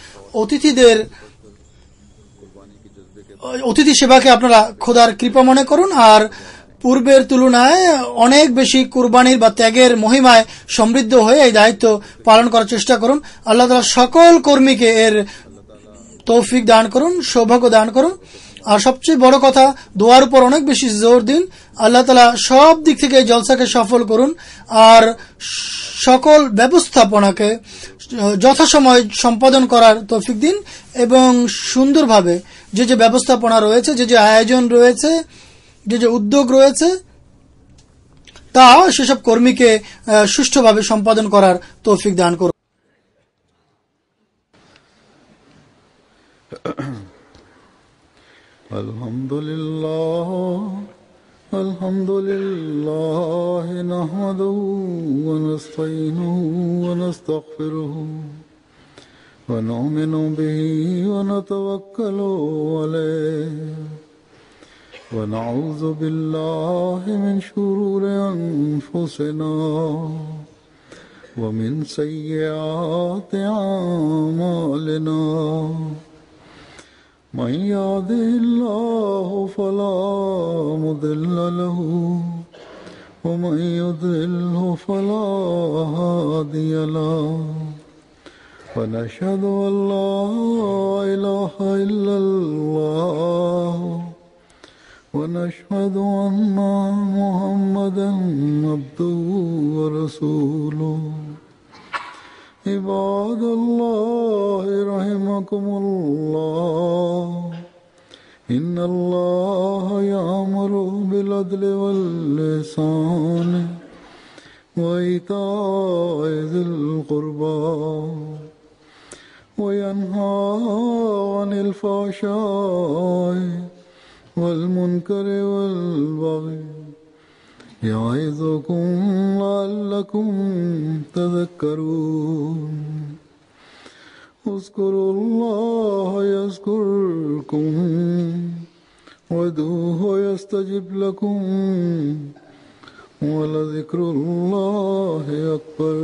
অতিথি সেবাকে আপনারা খোদার কৃপা মনে করুন আর পূর্বের তুলনায় অনেক বেশি কুরবানির বা ত্যাগের মহিমায় সমৃদ্ধ হয়ে এই দায়িত্ব পালন করার চেষ্টা করুন। আল্লাহ তাআলা সকল কর্মীকে এর তৌফিক দান করুন, সৌভাগ্য দান করুন। আর সবচেয়ে বড় কথা, দোয়ার উপর অনেক বেশি জোর দিন। আল্লাহ তাআলা সব দিক থেকে জলসাকে সফল করুন আর সকল ব্যবস্থাপনাকে যথাসময় সম্পাদন করার তৌফিক দিন এবং সুন্দরভাবে যে ব্যবস্থাপনা রয়েছে, যে আয়োজন রয়েছে, যে উদ্যোগ রয়েছে, তা সেসব কর্মীকে সুষ্ঠুভাবে সম্পাদন করার তৌফিক দান করুন। আলহামদুলিল্লাহ নাহমাদুহু ওয়া নাস্তাঈনুহু ওয়া নাস্তাগফিরুহু ওয়া নু'মিনু বিহি ওয়া নাতাওয়াক্কালু আলাইহি ওয়া নাউযু বিল্লাহি মিন শুরুরি আনফুসিনা ওয়া মিন সাইয়্যাতি আ'মালিনা من يهده الله فلا مضل له ومن يضلله فلا هادي له ونشهد أن لا إله إلا الله ونشهد أن محمدا عبده ورسوله عباد الله رحمكم الله إن الله يأمر بالعدل والإحسان وإيتاء ذي القربى وينهى عن الفحشاء والمنكر والبغي يعظكم لعلكم تذكرون اذكروا الله يذكركم وادعوه يستجب لكم ولذكر الله أكبر